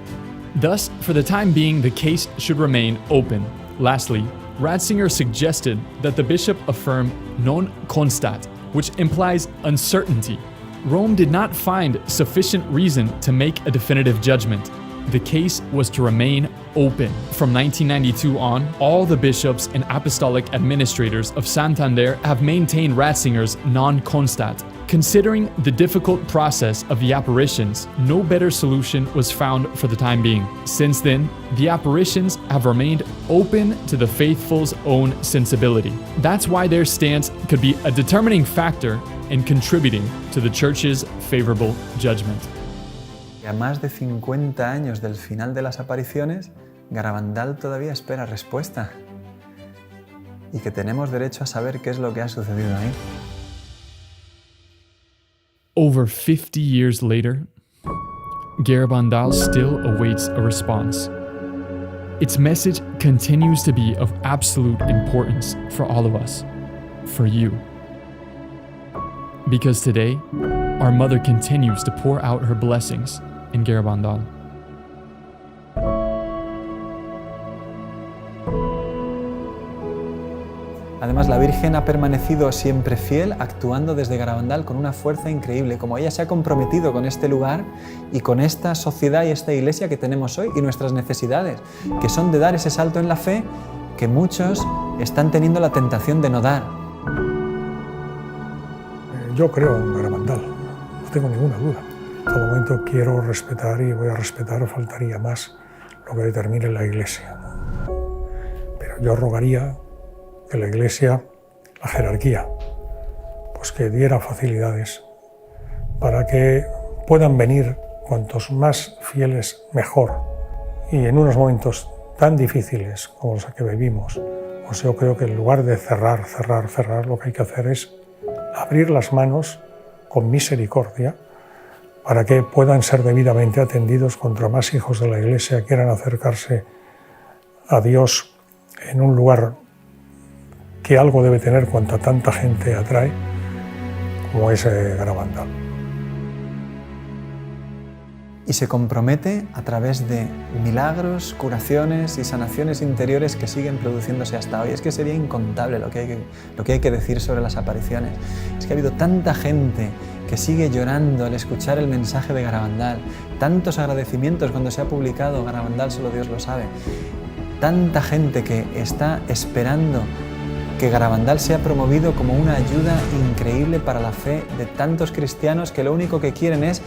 Thus, for the time being, the case should remain open. Lastly, Ratzinger suggested that the bishop affirm non constat, which implies uncertainty. Rome did not find sufficient reason to make a definitive judgment. The case was to remain open. From 1992 on, all the bishops and apostolic administrators of Santander have maintained Ratzinger's non constat. Considering the difficult process of the apparitions, no better solution was found for the time being. Since then, the apparitions have remained open to the faithful's own sensibility. That's why their stance could be a determining factor in contributing to the Church's favorable judgment. A más de 50 años del final de las apariciones, Garabandal todavía espera respuesta. Y que tenemos derecho a saber qué es lo que ha sucedido ahí. Over 50 years later, Garabandal still awaits a response. Its message continues to be of absolute importance for all of us, for you. Because today, our mother continues to pour out her blessings in Garabandal. Además, la Virgen ha permanecido siempre fiel, actuando desde Garabandal con una fuerza increíble, como ella se ha comprometido con este lugar y con esta sociedad y esta iglesia que tenemos hoy y nuestras necesidades, que son de dar ese salto en la fe que muchos están teniendo la tentación de no dar. Yo creo en Garabandal, no tengo ninguna duda. En todo momento quiero respetar y voy a respetar, faltaría más, lo que determine la Iglesia. Pero yo rogaría que la Iglesia, la jerarquía, pues que diera facilidades para que puedan venir cuantos más fieles mejor. Y en unos momentos tan difíciles como los que vivimos, pues yo creo que en lugar de cerrar, lo que hay que hacer es abrir las manos con misericordia para que puedan ser debidamente atendidos contra más hijos de la Iglesia quieran acercarse a Dios en un lugar que algo debe tener cuanta tanta gente atrae, como es Garabandal. Y se compromete a través de milagros, curaciones y sanaciones interiores que siguen produciéndose hasta hoy. Es que sería incontable lo que hay que decir sobre las apariciones. Es que ha habido tanta gente que sigue llorando al escuchar el mensaje de Garabandal, tantos agradecimientos cuando se ha publicado Garabandal, solo Dios lo sabe, tanta gente que está esperando que Garabandal sea promovido como una ayuda increíble para la fe de tantos cristianos que lo único que quieren es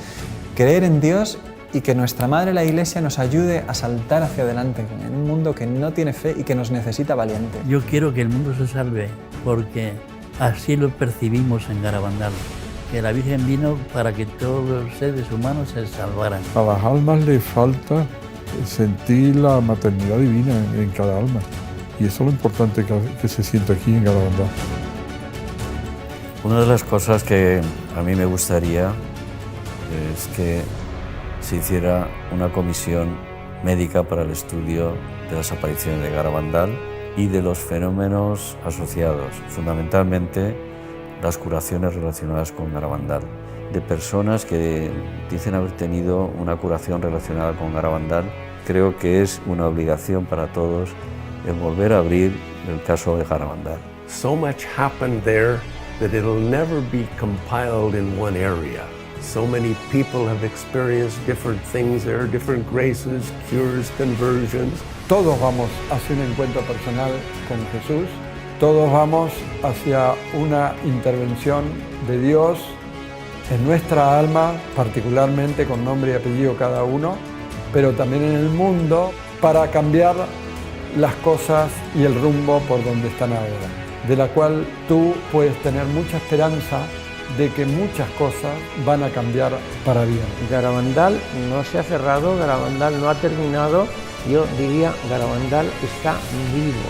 creer en Dios y que nuestra Madre la Iglesia nos ayude a saltar hacia adelante en un mundo que no tiene fe y que nos necesita valientes. Yo quiero que el mundo se salve porque así lo percibimos en Garabandal, que la Virgen vino para que todos los seres humanos se salvaran. A las almas les falta sentir la maternidad divina en cada alma. Y eso es lo importante que se siente aquí en Garabandal. Una de las cosas que a mí me gustaría es que se hiciera una comisión médica para el estudio de las apariciones de Garabandal y de los fenómenos asociados, fundamentalmente las curaciones relacionadas con Garabandal, de personas que dicen haber tenido una curación relacionada con Garabandal. Creo que es una obligación para todos el volver a abrir el caso de Garabandal. So much happened there that it'll never be compiled in one area. So many people have experienced different things there, different graces, cures, conversions. Todos vamos hacia un encuentro personal con Jesús, todos vamos hacia una intervención de Dios en nuestra alma, particularmente con nombre y apellido cada uno, pero también en el mundo, para cambiar las cosas y el rumbo por donde están ahora, de la cual tú puedes tener mucha esperanza de que muchas cosas van a cambiar para bien. Garabandal no se ha cerrado, Garabandal no ha terminado, yo diría Garabandal está vivo.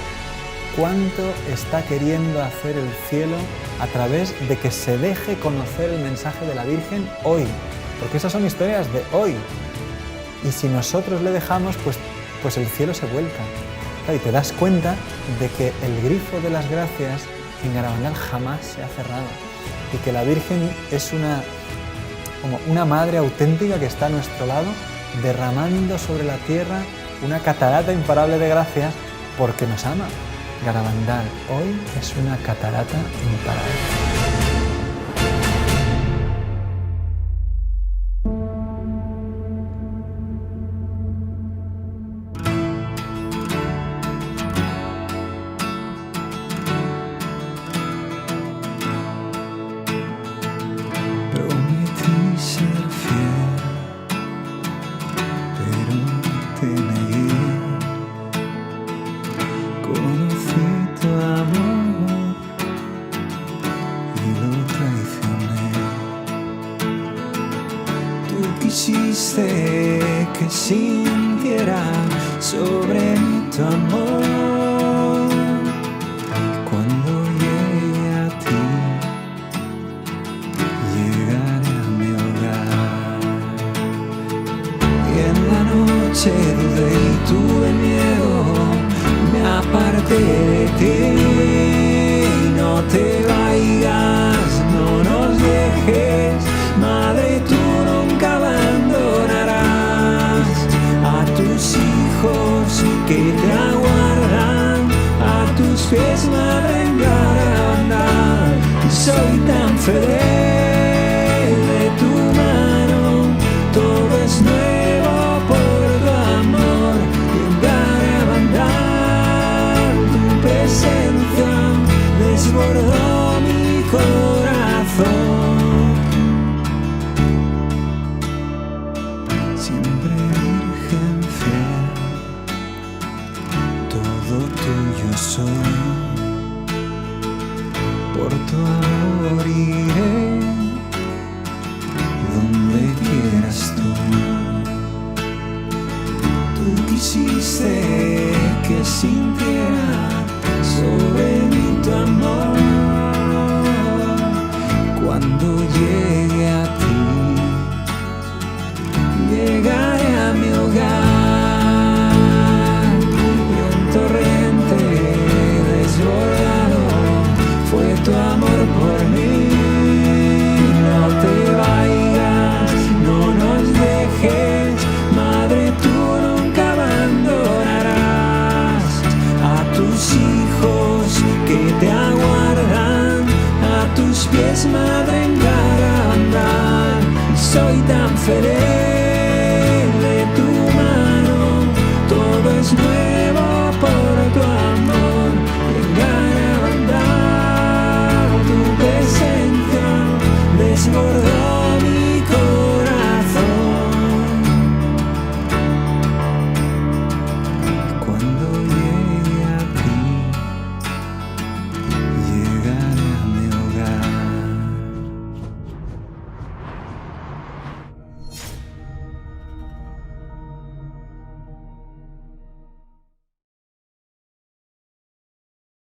¿Cuánto está queriendo hacer el cielo a través de que se deje conocer el mensaje de la Virgen hoy? Porque esas son historias de hoy. Y si nosotros le dejamos, pues el cielo se vuelca. Y te das cuenta de que el grifo de las gracias en Garabandal jamás se ha cerrado. Y que la Virgen es como una madre auténtica que está a nuestro lado, derramando sobre la tierra una catarata imparable de gracias porque nos ama. Garabandal hoy es una catarata imparable. Quisiste que sintiera sobre mí tu amor. Cuando llegue a ti, llegaré a mi hogar. Y en la noche dudé y tuve miedo, me aparté de ti. No te vayas, no nos dejes, Madre, tú nunca abandonarás a tus hijos que te aguardan, a tus pies, Madre, en Garabandal. Soy tan feliz de tu mano, todo es nuevo por tu amor. Y en Garabandal tu presencia desbordó mi corazón. Soy, por tu amor iré donde quieras tú. Tú quisiste que sintiera sobre mí tu amor. Cuando llegue a ti, llegaré a mi hogar. Fue tu amor por mí. No te vayas, no nos dejes, Madre, tú nunca abandonarás a tus hijos que te aguardan, a tus pies, Madre, en Garabandal. Soy tan feliz de tu mano, todo es nuevo.